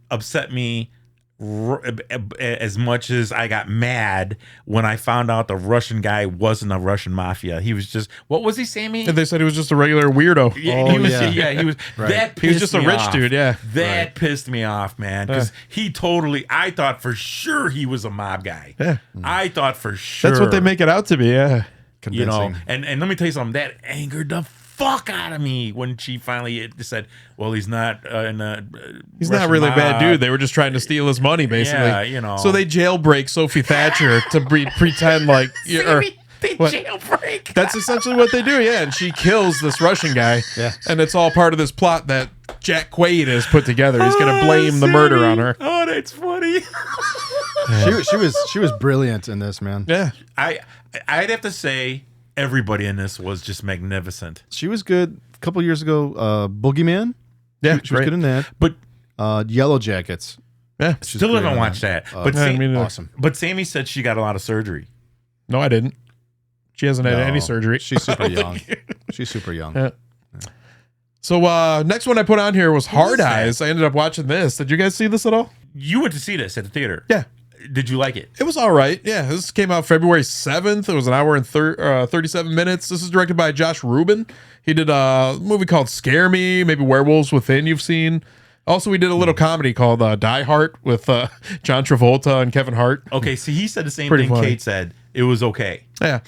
upset me as much as I got mad when I found out the Russian guy wasn't a Russian mafia. He was just, what was he, Sammy? And they said he was just a regular weirdo. Yeah, he was. Yeah, he was. Right. That He was just a pissed me rich off. dude, yeah. That pissed me off, man. Because he totally. I thought for sure he was a mob guy. Yeah. I thought for sure. That's what they make it out to be, yeah. You know, and let me tell you something. That angered the fuck out of me when she finally said, "Well, he's not he's not really a bad dude. They were just trying to steal his money, basically. Yeah, you know. So they jailbreak Sophie Thatcher to pretend like jailbreak. That's essentially what they do, yeah. And she kills this Russian guy. Yeah. And it's all part of this plot that Jack Quaid has put together. He's going to blame the murder on her. Oh, that's funny. She was brilliant in this, man. Yeah. I'd have to say everybody in this was just magnificent. She was good. A couple years ago, Boogeyman. Yeah, she was good in that. But Yellow Jackets. Yeah, still haven't watched that. But awesome. But Sammy said she got a lot of surgery. No, I didn't. She hasn't had any surgery. She's super young. She's super young. Yeah. So next one I put on here was Hard Eyes. I ended up watching this. Did you guys see this at all? You went to see this at the theater. Yeah. Did you like it? It was all right. Yeah, this came out February 7th. It was an hour and 37 minutes. This is directed by Josh Rubin. He did a movie called Scare Me, maybe Werewolves Within you've seen. Also, we did a little comedy called Die Hard with John Travolta and Kevin Hart. Okay, see, he said the same Pretty thing funny. Kate said. It was okay. Yeah.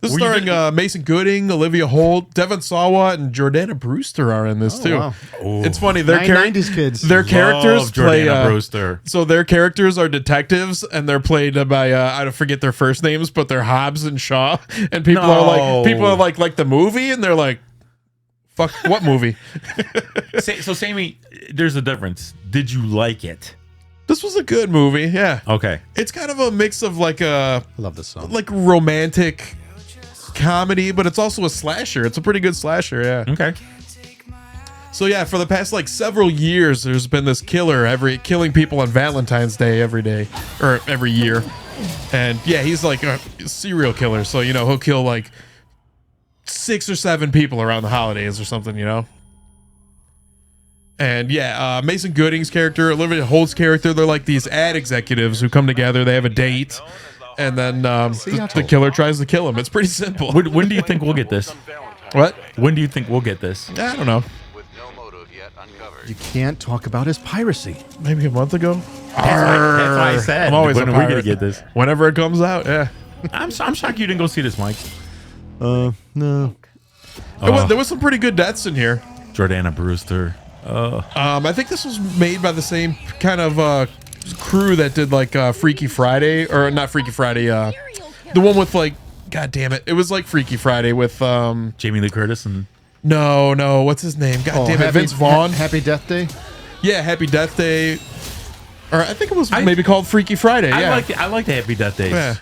This is Were you starring Mason Gooding, Olivia Holt, Devon Sawa, and Jordana Brewster are in this too. Wow. It's funny. Their 90s kids. Their characters Love play. Jordana Brewster. So their characters are detectives, and they're played by I don't forget their first names, but they're Hobbs and Shaw. And people are like the movie, and they're like, "Fuck, what movie?" So, Sammy, there's a difference. Did you like it? This was a good movie. Yeah. Okay. It's kind of a mix of like a Love this song. like romantic comedy, but it's also a slasher. It's a pretty good slasher. Yeah. Okay. So yeah, for the past like several years, there's been this killer killing people on Valentine's Day every day or every year, and yeah, he's like a serial killer. So you know he'll kill like 6 or 7 people around the holidays or something. You know. And yeah, Mason Gooding's character, Olivia Holt's character, they're like these ad executives who come together. They have a date, and then the killer tries to kill him. It's pretty simple. When do you think we'll get this? What? When do you think we'll get this? I don't know. You can't talk about his piracy. Maybe a month ago. That's what I said. I'm always when a are we pirate. gonna get this? Whenever it comes out, yeah. I'm shocked you didn't go see this, Mike. No. There was some pretty good deaths in here. Jordana Brewster. I think this was made by the same kind of crew that did like Freaky Friday, or not Freaky Friday. The one with like, God damn it, it was like Freaky Friday with Jamie Lee Curtis and no, what's his name? God damn it, Vince Vaughn. Happy Death Day. Yeah, Happy Death Day. Or I think it was maybe called Freaky Friday. Yeah, I like the Happy Death Days. Yeah.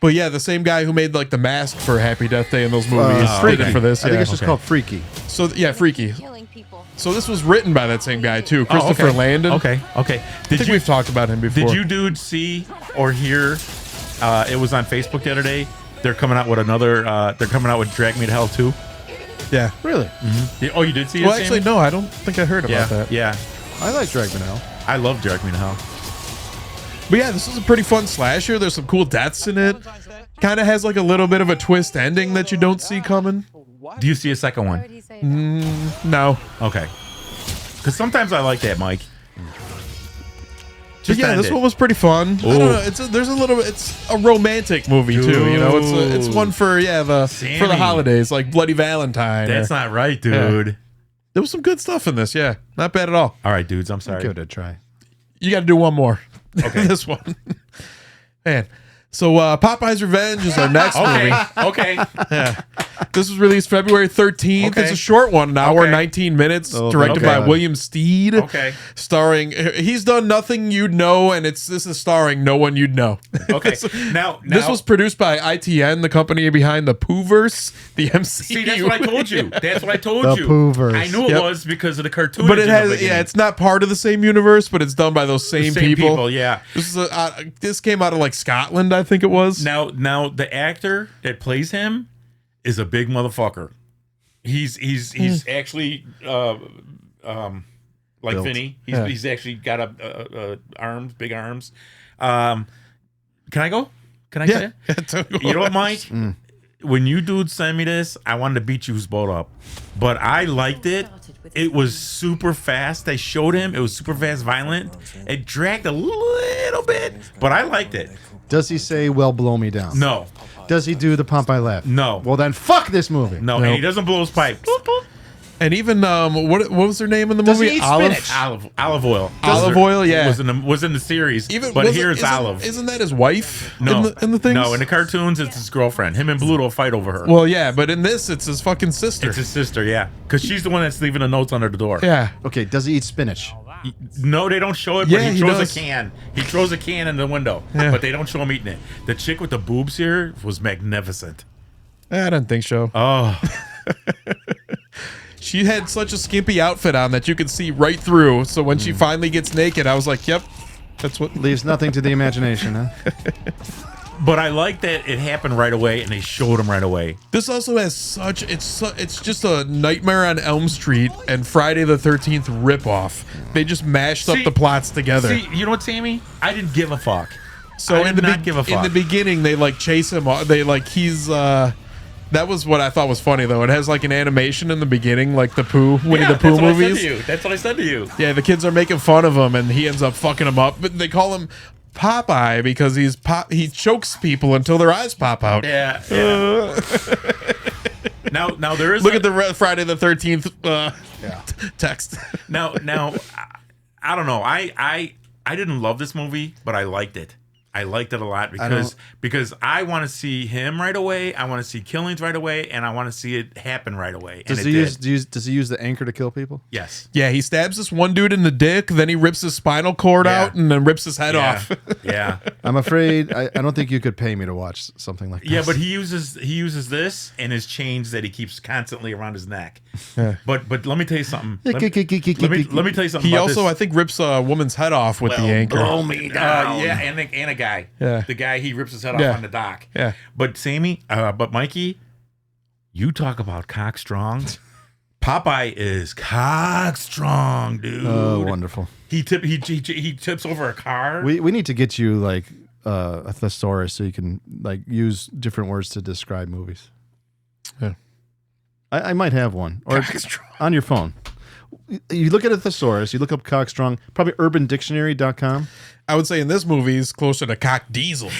But yeah, the same guy who made like the mask for Happy Death Day in those movies did it for this. I think yeah. it's just called Freaky. So yeah, Freaky. So this was written by that same guy too, Christopher Landon. Okay. I think we've talked about him before. Did you dudes see or hear? It was on Facebook the other day. They're coming out with another. They're coming out with Drag Me to Hell 2. Yeah. Really? Mm-hmm. Oh, you did see it? Well, actually, no. I don't think I heard about that. Yeah. I like Drag Me to Hell. I love Drag Me to Hell. But yeah, this is a pretty fun slasher. There's some cool deaths in it. Kind of has like a little bit of a twist ending that you don't see coming. Do you see a second one? No. Okay. Because sometimes I like that, Mike. But yeah, this one was pretty fun. I don't know. It's a romantic movie too. You know, it's one for for the holidays, like Bloody Valentine. That's not right, dude. Yeah. There was some good stuff in this. Yeah, not bad at all. All right, dudes. I'm sorry. Give it a try. You got to do one more. Okay. This one, man. So Popeye's Revenge is our next movie. Okay. Yeah. This was released February 13th. Okay. It's a short one, an hour Okay. 19 minutes, Oh, directed okay. by William Steed. Okay. Starring, he's done Nothing You'd Know, and this is starring no one you'd know. Okay. Now This was produced by ITN, the company behind the Pooverse, the MCU. See, that's what I told you. That's what I told The you. Pooverse. I knew it Yep. was because of the cartoon. But it has, it's not part of the same universe, but it's done by those same people. Yeah. This came out of like Scotland, I think it was. Now the actor that plays him is a big motherfucker. He's actually like Built. Vinny. He's actually got a arms, big arms. Can I go? Can I tell you? You know what, Mike? When you dudes sent me this, I wanted to beat you's boat up, but I liked it. It was super fast. They showed him. It was super fast, violent. It dragged a little bit, but I liked it. Does he say, well, blow me down? No. Does he do the Popeye laugh? No. Well, then fuck this movie. No, and he doesn't blow his pipe. And even what was her name in the Does movie? he eat Olive spinach? Olive oil. Olive oil, yeah. Was in the series. Even but was here it- it's isn't- Olive. Isn't that his wife? No, in the things. No, in the cartoons it's his girlfriend. Him and Bluto fight over her. Well, yeah, but in this it's his fucking sister. It's his sister, yeah, because she's the one that's leaving the notes under the door. Yeah. Okay, does he eat spinach? No, they don't show it, but Yeah, he he throws does. a can. He throws a can in the window, Yeah. but they don't show him eating it. The chick with the boobs here was magnificent. I don't think so. Oh, She had such a skimpy outfit on that you could see right through. So when she finally gets naked, I was like, "Yep, that's what." Leaves nothing to the imagination, huh? but I like that it happened right away, and they showed him right away. This also has such it's just a Nightmare on Elm Street and Friday the 13th ripoff. They just mashed up See- the plots together. See, you know what, Sammy? I didn't give a fuck. So I did not give a fuck. in the beginning, they like chase him. They like he's. That was what I thought was funny though. It has like an animation in the beginning, like the Winnie the Pooh that's what I said movies. to you. That's what I said to you. Yeah, the kids are making fun of him, and he ends up fucking them up. But they call him Popeye because he chokes people until their eyes pop out. Yeah. Now there is Look at the Friday the 13th text. now I don't know. I didn't love this movie, but I liked it. I liked it a lot because I want to see him right away. I want to see killings right away, and I want to see it happen right away. Does he use the anchor to kill people? Yes. Yeah, he stabs this one dude in the dick, then he rips his spinal cord out, and then rips his head off. Yeah. I'm afraid I don't think you could pay me to watch something like this. Yeah, but he uses this and his chains that he keeps constantly around his neck. Yeah. But let me tell you something. Let me tell you something. He about also, this. I think, rips a woman's head off with the anchor. Blow me down. Yeah, and a guy. Yeah. The guy, he rips his head off on the dock. Yeah. But Sammy, but Mikey, you talk about cock strong. Popeye is cock strong, dude. Oh, wonderful. He tips over a car. We need to get you like a thesaurus so you can like use different words to describe movies. Yeah. I might have one or on your phone. You look at a thesaurus, you look up cock strong, probably urbandictionary.com. I would say in this movie is closer to cock diesel.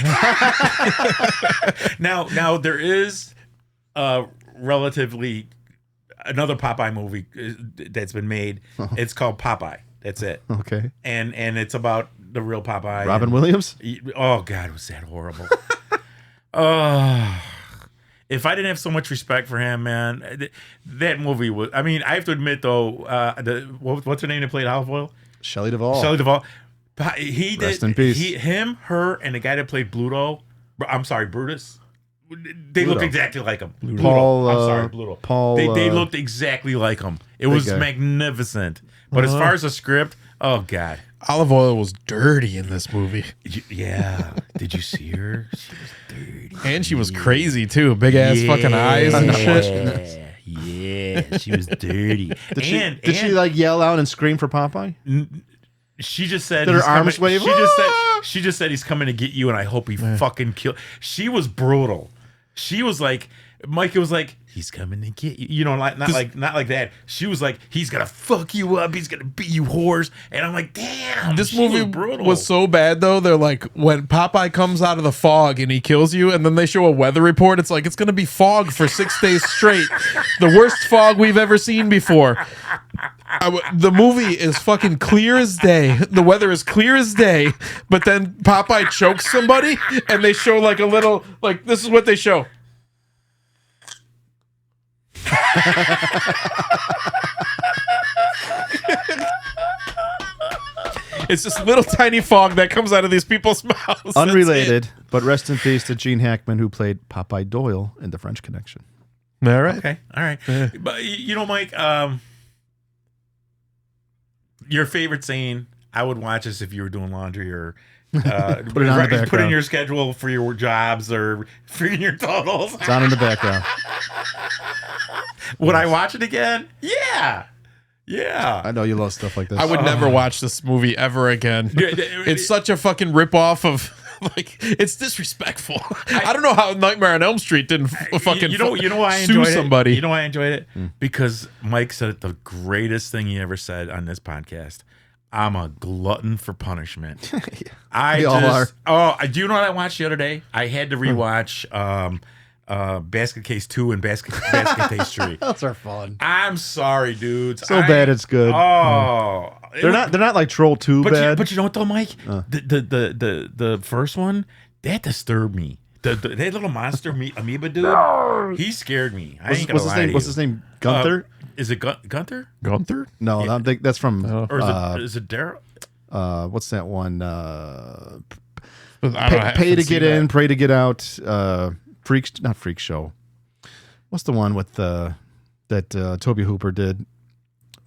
Now there is relatively another Popeye movie that's been made. It's called Popeye. That's it. Okay. And it's about the real Popeye. Robin Williams? Oh God, was that horrible? Oh, if I didn't have so much respect for him, man, that movie was. I mean, I have to admit though, what's her name that played Olive Oil? Shelley Duvall. Shelley Duvall. He did. Rest in peace. Him, her, and the guy that played Bluto. I'm sorry, Brutus. They looked exactly like him. Paul, I'm sorry, Bluto. Paul, They looked exactly like him. It was guy. magnificent. But as far as the script, oh God. Olive Oil was dirty in this movie. Yeah. Did you see her? She was dirty. And she was crazy too. Big ass fucking eyes and shit. Yeah, she was dirty. Did she like yell out and scream for Popeye? She just said Did her he's arms coming- wave? She just said he's coming to get you, and I hope he fucking kill. She was brutal. She was like, Mike was like, he's coming to get you. You know, not like that. She was like, he's gonna fuck you up. He's gonna beat you whores. And I'm like, damn. This she movie was brutal. was so bad though. They're like, when Popeye comes out of the fog and he kills you, and then they show a weather report. It's like it's gonna be fog for 6 days straight. The worst fog we've ever seen before. The movie is fucking clear as day. The weather is clear as day. But then Popeye chokes somebody, and they show like a little like this is what they show. It's this little tiny fog that comes out of these people's mouths. That's Unrelated, but rest in peace to Gene Hackman, who played Popeye Doyle in The French Connection. it. All right. Okay. All right. But you know, Mike, your favorite scene, I would watch this if you were doing laundry or Put it on the background. put in your schedule for your jobs or for your totals. It's on in the background. Would I watch it again? Yeah. Yeah. I know you love stuff like this. I would never watch this movie ever again. It's such a fucking ripoff of like it's disrespectful. I don't know how Nightmare on Elm Street didn't fucking you know why I sue enjoyed somebody. it? You know why I enjoyed it? Because Mike said it the greatest thing he ever said on this podcast. I'm a glutton for punishment. We all are. Oh, do you know what I watched the other day? I had to rewatch Basket Case 2 and Basket Case 3. Those are fun. I'm sorry, dudes. So bad it's good. Oh, They're not like Troll 2 bad. But you know what though, Mike? The first one that disturbed me. That little monster amoeba dude, he scared me. What's his name? Gunther? Is it Gunther? Gunther? No, I think that's from. Or is it Daryl? What's that one? I Pay to get in, that. pray to get out. Not Freak Show. What's the one with that Toby Hooper did?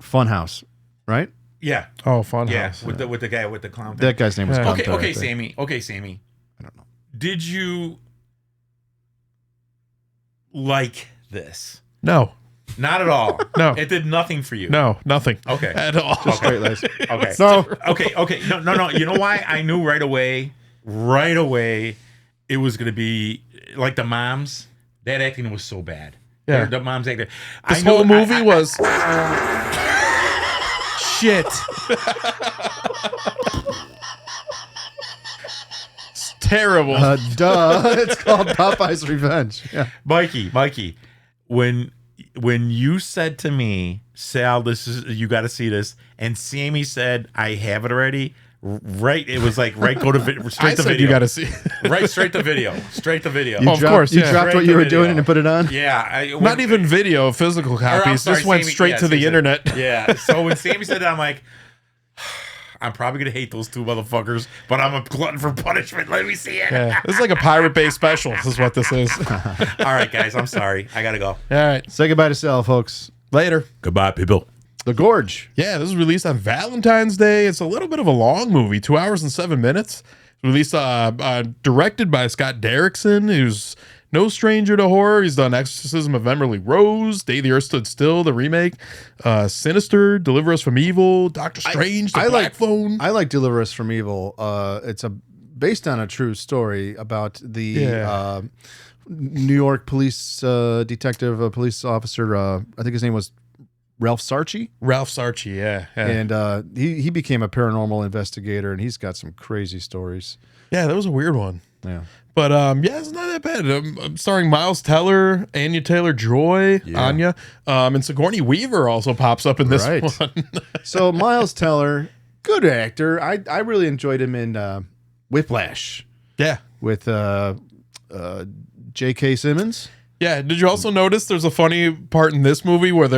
Funhouse, right? Yeah. Oh, Funhouse. Yeah, with the guy with the clown. That guy's name was Gunther. Okay, Sammy. Okay, Sammy. I don't know. Did you like this? No. Not at all. No. It did nothing for you. No, nothing. Okay. At all. Just straight laced. Okay. So Okay. No. You know why? I knew right away, it was going to be like the moms. That acting was so bad. Yeah. The moms acting. This whole movie was shit. It's terrible. Duh. It's called Popeye's Revenge. Yeah. Mikey, when you said to me, Sal, you got to see this, and Sammy said, I have it already. Right, it was like go to straight to video. You got to see. Right, straight to video. Straight to video. Of course, You yeah. dropped what you were doing and put it on? Yeah. Not even video, physical copies. This went straight to the internet. Yeah. So when Sammy said that, I'm like, I'm probably gonna hate those two motherfuckers, but I'm a glutton for punishment. Let me see it. Yeah. This is like a Pirate Bay special. This is what this is. All right, guys. I'm sorry. I gotta go. All right. Say goodbye to Sal, folks. Later. Goodbye, people. The Gorge. Yeah, this was released on Valentine's Day. It's a little bit of a long movie, 2 hours and 7 minutes. Released, directed by Scott Derrickson, who's no stranger to horror. He's done Exorcism of Emily Rose, Day the Earth Stood Still, the remake, Sinister, Deliver Us from Evil, Doctor Strange, The Black Phone. I like Deliver Us from Evil. It's based on a true story about the New York police detective, police officer. I think his name was Ralph Sarchie. Yeah. And he became a paranormal investigator, and he's got some crazy stories. Yeah, that was a weird one. Yeah. But it's not that bad. Starring Miles Teller, Anya Taylor-Joy, Anya, and Sigourney Weaver also pops up in this one. So Miles Teller, good actor. I really enjoyed him in Whiplash. Yeah. With J.K. Simmons. Yeah. Did you also notice there's a funny part in this movie where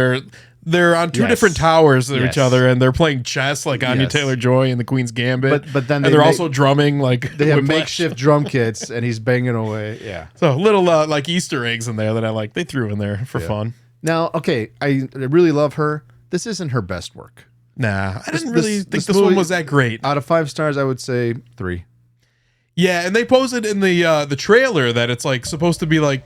they're on two different towers of each other, and they're playing chess like Anya Taylor-Joy and the Queen's Gambit. But then they're also drumming like they have Whiplash. makeshift drum kits, and he's banging away. Yeah. So little like Easter eggs in there that I like. They threw in there for fun. Now, okay, I really love her. This isn't her best work. Nah, I didn't really think this one was that great. Out of 5 stars, I would say 3. Yeah, and they posed in the trailer that it's like supposed to be like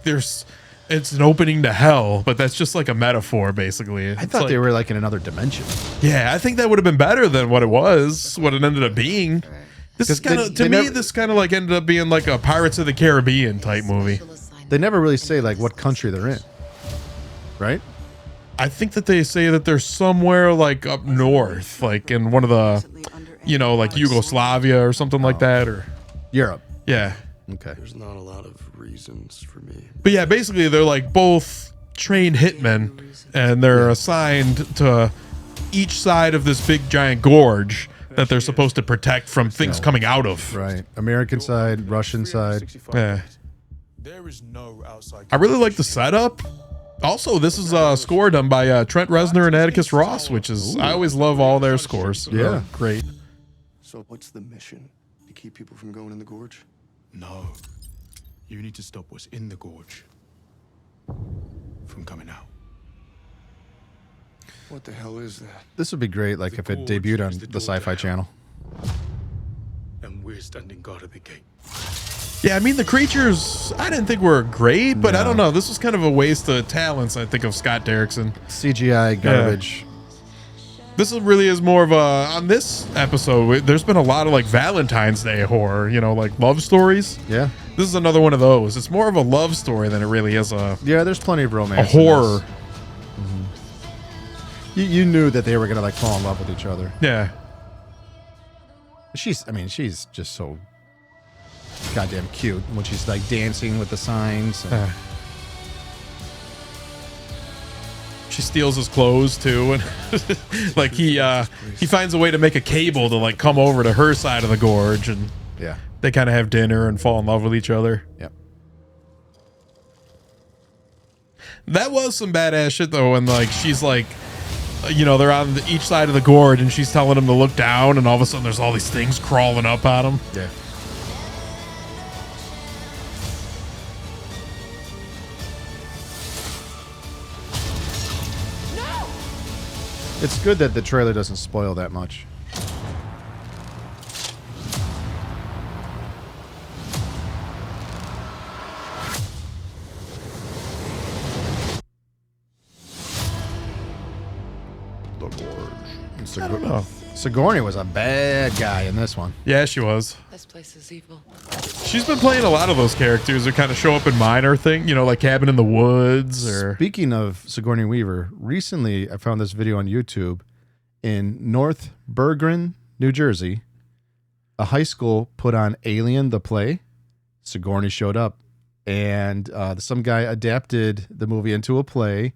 it's an opening to hell, but that's just like a metaphor, basically. I thought they were like in another dimension. Yeah, I think that would have been better than what it ended up being. This is kind of, this kind of like ended up being like a Pirates of the Caribbean type movie. They never really say like what country they're in, right? I think that they say that they're somewhere like up north, like in one of the, like Yugoslavia or something like that, or Europe. Yeah. Okay. There's not a lot of reasons for me. But yeah, basically they're like both trained hitmen, and they're assigned to each side of this big giant gorge that they're supposed to protect from things coming out of. Right. American side, Russian side. Yeah. I really like the setup. Also, this is a score done by Trent Reznor and Atticus Ross, which is, I always love all their scores. Yeah. Great. So what's the mission? To keep people from going in the gorge? No. You need to stop what's in the gorge from coming out. What the hell is that? This would be great, like if it debuted on the Sci-Fi Channel. And we're standing guard at the gate. Yeah, I mean, the creatures, I didn't think were great, but I don't know. This was kind of a waste of talents, I think, of Scott Derrickson. CGI garbage. This really is more of a, on this episode, there's been a lot of like Valentine's Day horror, you know, like love stories. Yeah. This is another one of those. It's more of a love story than it really is a... Yeah, there's plenty of romance. A horror. You knew that they were going to like fall in love with each other. Yeah. She's just so goddamn cute when she's like dancing with the signs. And she steals his clothes too, and like he finds a way to make a cable to like come over to her side of the gorge, and yeah, they kind of have dinner and fall in love with each other. Yep. That was some badass shit though, when like she's like, you know, they're on each side of the gorge, and she's telling him to look down, and all of a sudden there's all these things crawling up at him. Yeah. It's good that the trailer doesn't spoil that much. The Gorge. I don't know. Sigourney was a bad guy in this one. Yeah, she was. This place is evil. She's been playing a lot of those characters that kind of show up in minor thing, you know, like Cabin in the Woods or... Speaking of Sigourney Weaver, recently I found this video on YouTube. In North Bergen, New Jersey, a high school put on Alien the play. Sigourney showed up, and some guy adapted the movie into a play,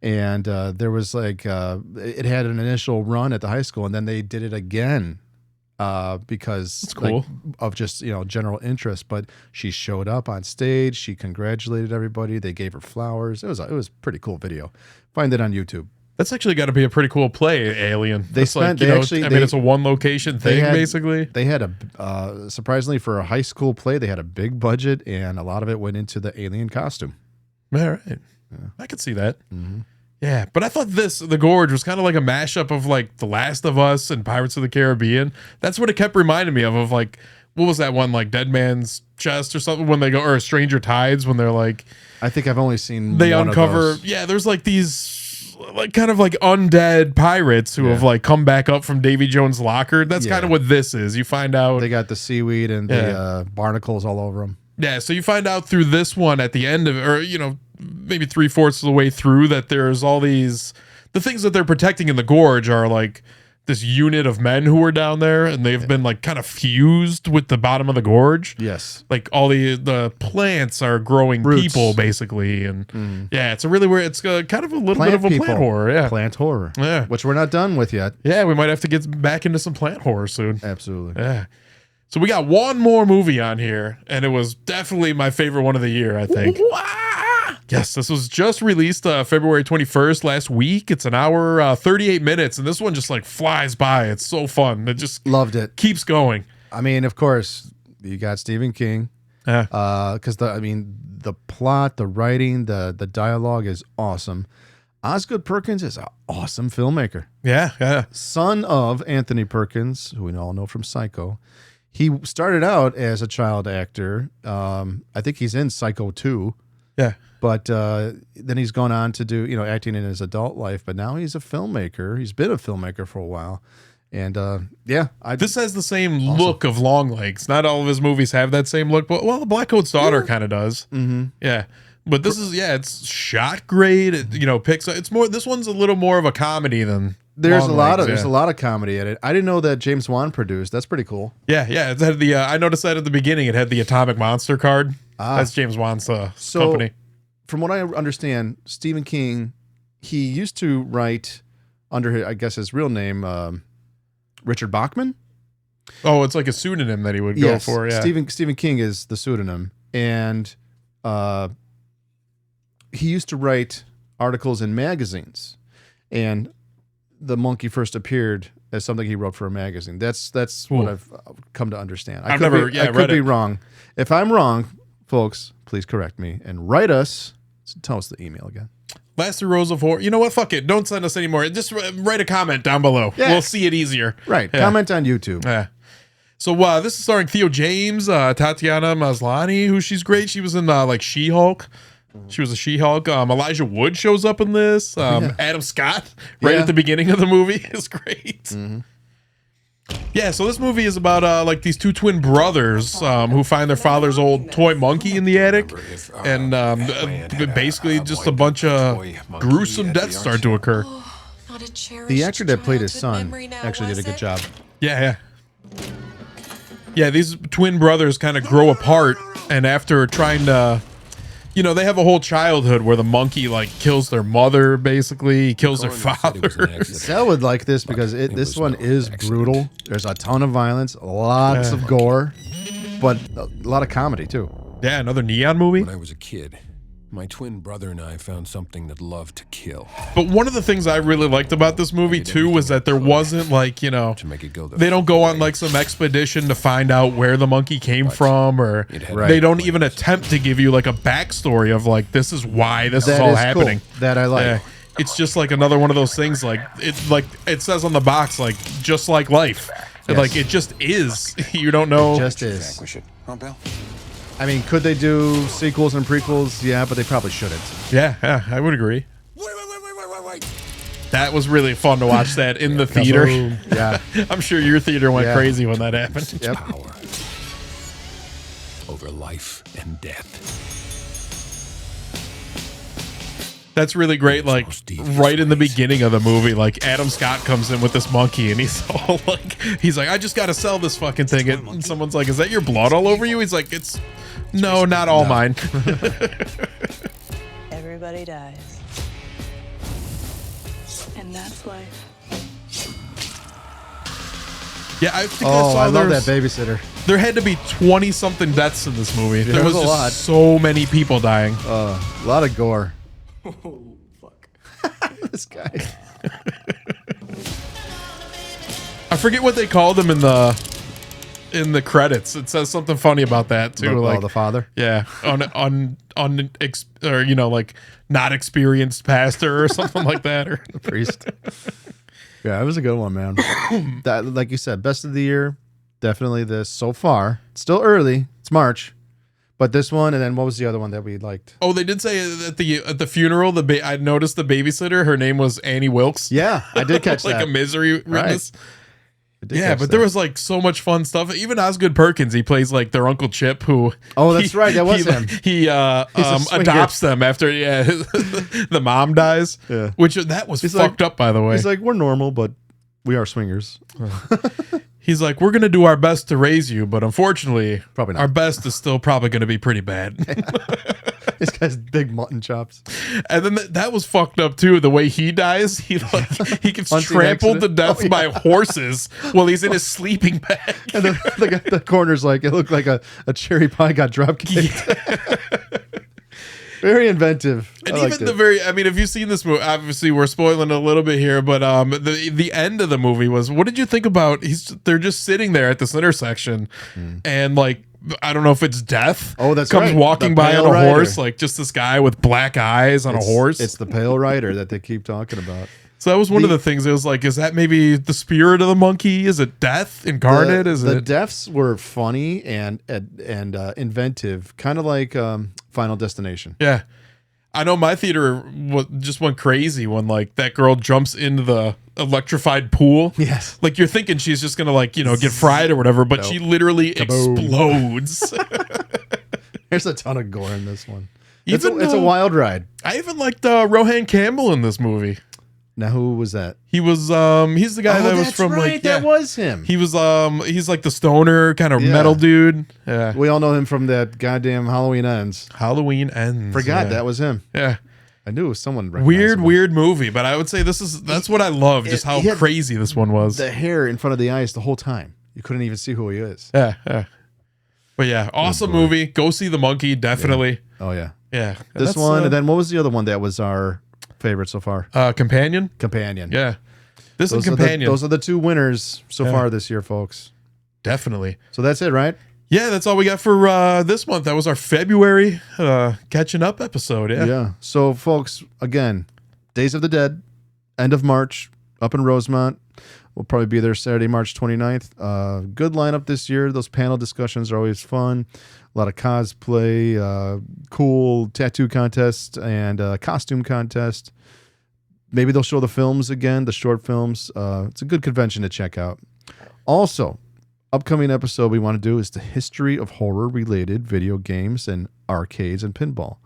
and there was like it had an initial run at the high school, and then they did it again because that's cool. Like, of just, you know, general interest. But she showed up on stage. She congratulated everybody. They gave her flowers. It was a pretty cool video. Find it on YouTube. That's actually got to be a pretty cool play, Alien. They spent, like, I mean, it's a one location thing, basically. They had a, surprisingly for a high school play, they had a big budget, and a lot of it went into the alien costume. All right. Yeah. I could see that. Mm-hmm. Yeah, but I thought The Gorge was kind of like a mashup of like The Last of Us and Pirates of the Caribbean. That's what it kept reminding me of like, what was that one, like Dead Man's Chest or something, when they go, or Stranger Tides, when they're like... I think I've only seen they one uncover, of those. Yeah, there's like these... like kind of like undead pirates who have like come back up from Davy Jones' locker. That's kind of what this is. You find out they got the seaweed and the barnacles all over them. Yeah, so you find out through this one at the end of, or you know, maybe 3/4 of the way through, that there's all these, the things that they're protecting in the gorge are like this unit of men who are down there, and they've been like kind of fused with the bottom of the gorge. Yes, like all the plants are growing people basically, and yeah, it's a really weird. It's kind of a little bit of a plant horror. Yeah, plant horror. Yeah, which we're not done with yet. Yeah, we might have to get back into some plant horror soon. Absolutely. Yeah. So we got one more movie on here, and it was definitely my favorite one of the year, I think. Yes, this was just released February 21st last week. It's an hour, 38 minutes, and this one just like flies by. It's so fun. It just loved it. Keeps going. I mean, of course, you got Stephen King. Because the plot, the writing, the dialogue is awesome. Osgood Perkins is an awesome filmmaker. Yeah. Son of Anthony Perkins, who we all know from Psycho. He started out as a child actor. I think he's in Psycho 2. Yeah. But then he's gone on to do, acting in his adult life. But now he's a filmmaker. He's been a filmmaker for a while. And this has the same look of Longlegs. Not all of his movies have that same look, but the Black Coat's Daughter kind of does. Mm-hmm. Yeah. But this is, it's shot great. It picks up. It's more, this one's a little more of a comedy than there's Longlegs, there's a lot of comedy in it. I didn't know that James Wan produced. That's pretty cool. Yeah. It had the I noticed that at the beginning it had the Atomic Monster card. That's James Wan's company. From what I understand, Stephen King, he used to write under, I guess, his real name, Richard Bachman. Oh, it's like a pseudonym that he would go for. Yeah, Stephen King is the pseudonym, and he used to write articles in magazines, and The Monkey first appeared as something he wrote for a magazine. That's what I've come to understand. I could be wrong. If I'm wrong, folks, please correct me and write us. Tell us the email again. Last 3 rows of horror. You know what? Fuck it. Don't send us anymore. Just write a comment down below. Yeah. We'll see it easier. Right. Yeah. Comment on YouTube. Yeah. So this is starring Theo James, Tatiana Maslany, who she's great. She was in like She-Hulk. She was a She-Hulk. Elijah Wood shows up in this. Adam Scott right Yeah. at the beginning of the movie is great. Yeah, so this movie is about like these two twin brothers who find their father's old toy monkey in the attic, and basically just a bunch of gruesome deaths start to occur. The actor that played his son actually did a good job. Yeah. Yeah, these twin brothers kind of grow apart, and after trying to, you know, they have a whole childhood where the monkey like kills their mother, basically kills their father. Sal would like this because this one is brutal. There's a ton of violence, lots of gore, but a lot of comedy too. Yeah, another Neon movie. When I was a kid, my twin brother and I found something that loved to kill. But one of the things I really liked about this movie too was that there wasn't like, you know, they don't go on like some expedition to find out where the monkey came from, or they don't even attempt to give you like a backstory of like, this is why this is all happening. Cool. That I like. Yeah. It's just like another one of those things, like it says on the box, like just like life. Yes. Like it just is. You don't know. It just is. I mean, could they do sequels and prequels? Yeah, but they probably shouldn't. Yeah, I would agree. Wait. That was really fun to watch that in the theater. Yeah. I'm sure your theater went crazy when that happened. Yep. Power over life and death. That's really great. Like right in the beginning of the movie, like Adam Scott comes in with this monkey, and he's all like, I just got to sell this fucking thing. And someone's like, is that your blood all over you? He's like, no, not all mine. Everybody dies. And that's life. Yeah, I think I love that babysitter. There had to be 20-something deaths in this movie. Yeah, there was a just lot. so many people dying. A lot of gore. Oh, fuck. This guy. I forget what they called him in the credits. It says something funny about that too. Like the father. Yeah, or you know, like not experienced pastor or something like that, or the priest. Yeah, it was a good one, man. That, like you said, best of the year. Definitely this so far. It's still early. It's March. But this one, and then what was the other one that we liked? Oh, they did say at the funeral, I noticed the babysitter, her name was Annie Wilkes. Yeah, I did catch like that. a misery witness. Right. Yeah, but there was like so much fun stuff. Even Osgood Perkins, he plays like their Uncle Chip, who that's right, that was him. He adopts them after the mom dies. Yeah, which that was fucked up, by the way. He's like, we're normal, but we are swingers. He's like, we're going to do our best to raise you, but unfortunately, probably not. Our best is still probably going to be pretty bad. This guy's big mutton chops. And then that was fucked up too. The way he dies, he gets trampled to death by horses while he's in his sleeping bag. And the corner's like, it looked like a cherry pie got drop kicked. Very inventive. And even if you've seen this movie, obviously we're spoiling a little bit here, but the end of the movie was, what did you think about, they're just sitting there at this intersection and like, I don't know if it's death. Oh, that's comes right. walking The by on Pale a Rider. horse, like just this guy with black eyes on a horse. It's the Pale Rider that they keep talking about. So that was one of the things. It was like, is that maybe the spirit of the monkey? Is it death incarnate? The deaths were funny and inventive, kind of like Final Destination. Yeah, I know my theater just went crazy when like that girl jumps into the electrified pool. Yes, like you're thinking she's just gonna like get fried or whatever, but she literally explodes. There's a ton of gore in this one. It's Even a wild ride. I even liked Rohan Campbell in this movie. Now, who was that? He was he's the guy that was from like that was him. He was he's like the stoner kind of metal dude. Yeah. We all know him from that goddamn Halloween Ends. Halloween Ends. Forgot that was him. Yeah. I knew it was someone weird movie, but I would say that's what I love, just how crazy this one was. The hair in front of the eyes the whole time. You couldn't even see who he is. Yeah. But yeah, awesome movie. Go see The Monkey, definitely. Yeah. Oh yeah. Yeah. This one, and then what was the other one that was our favorite so far? Companion. Yeah. This is Companion. Those are the two winners so far this year, folks. Definitely. So that's it, right? Yeah, that's all we got for this month. That was our February catching up episode. Yeah. So, folks, again, Days of the Dead, end of March, up in Rosemont. We'll probably be there Saturday, March 29th. Good lineup this year. Those panel discussions are always fun. A lot of cosplay, cool tattoo contest, and costume contest. Maybe they'll show the films again, the short films. It's a good convention to check out. Also, upcoming episode we want to do is the history of horror-related video games and arcades and pinball.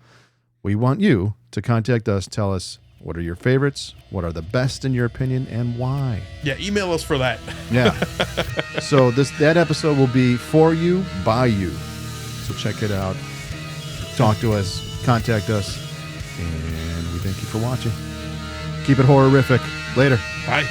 We want you to contact us, tell us what are your favorites, what are the best in your opinion, and why. Yeah, email us for that. Yeah. So that episode will be for you, by you. So check it out. Talk to us, contact us, and we thank you for watching. Keep it horrific. Later. Bye.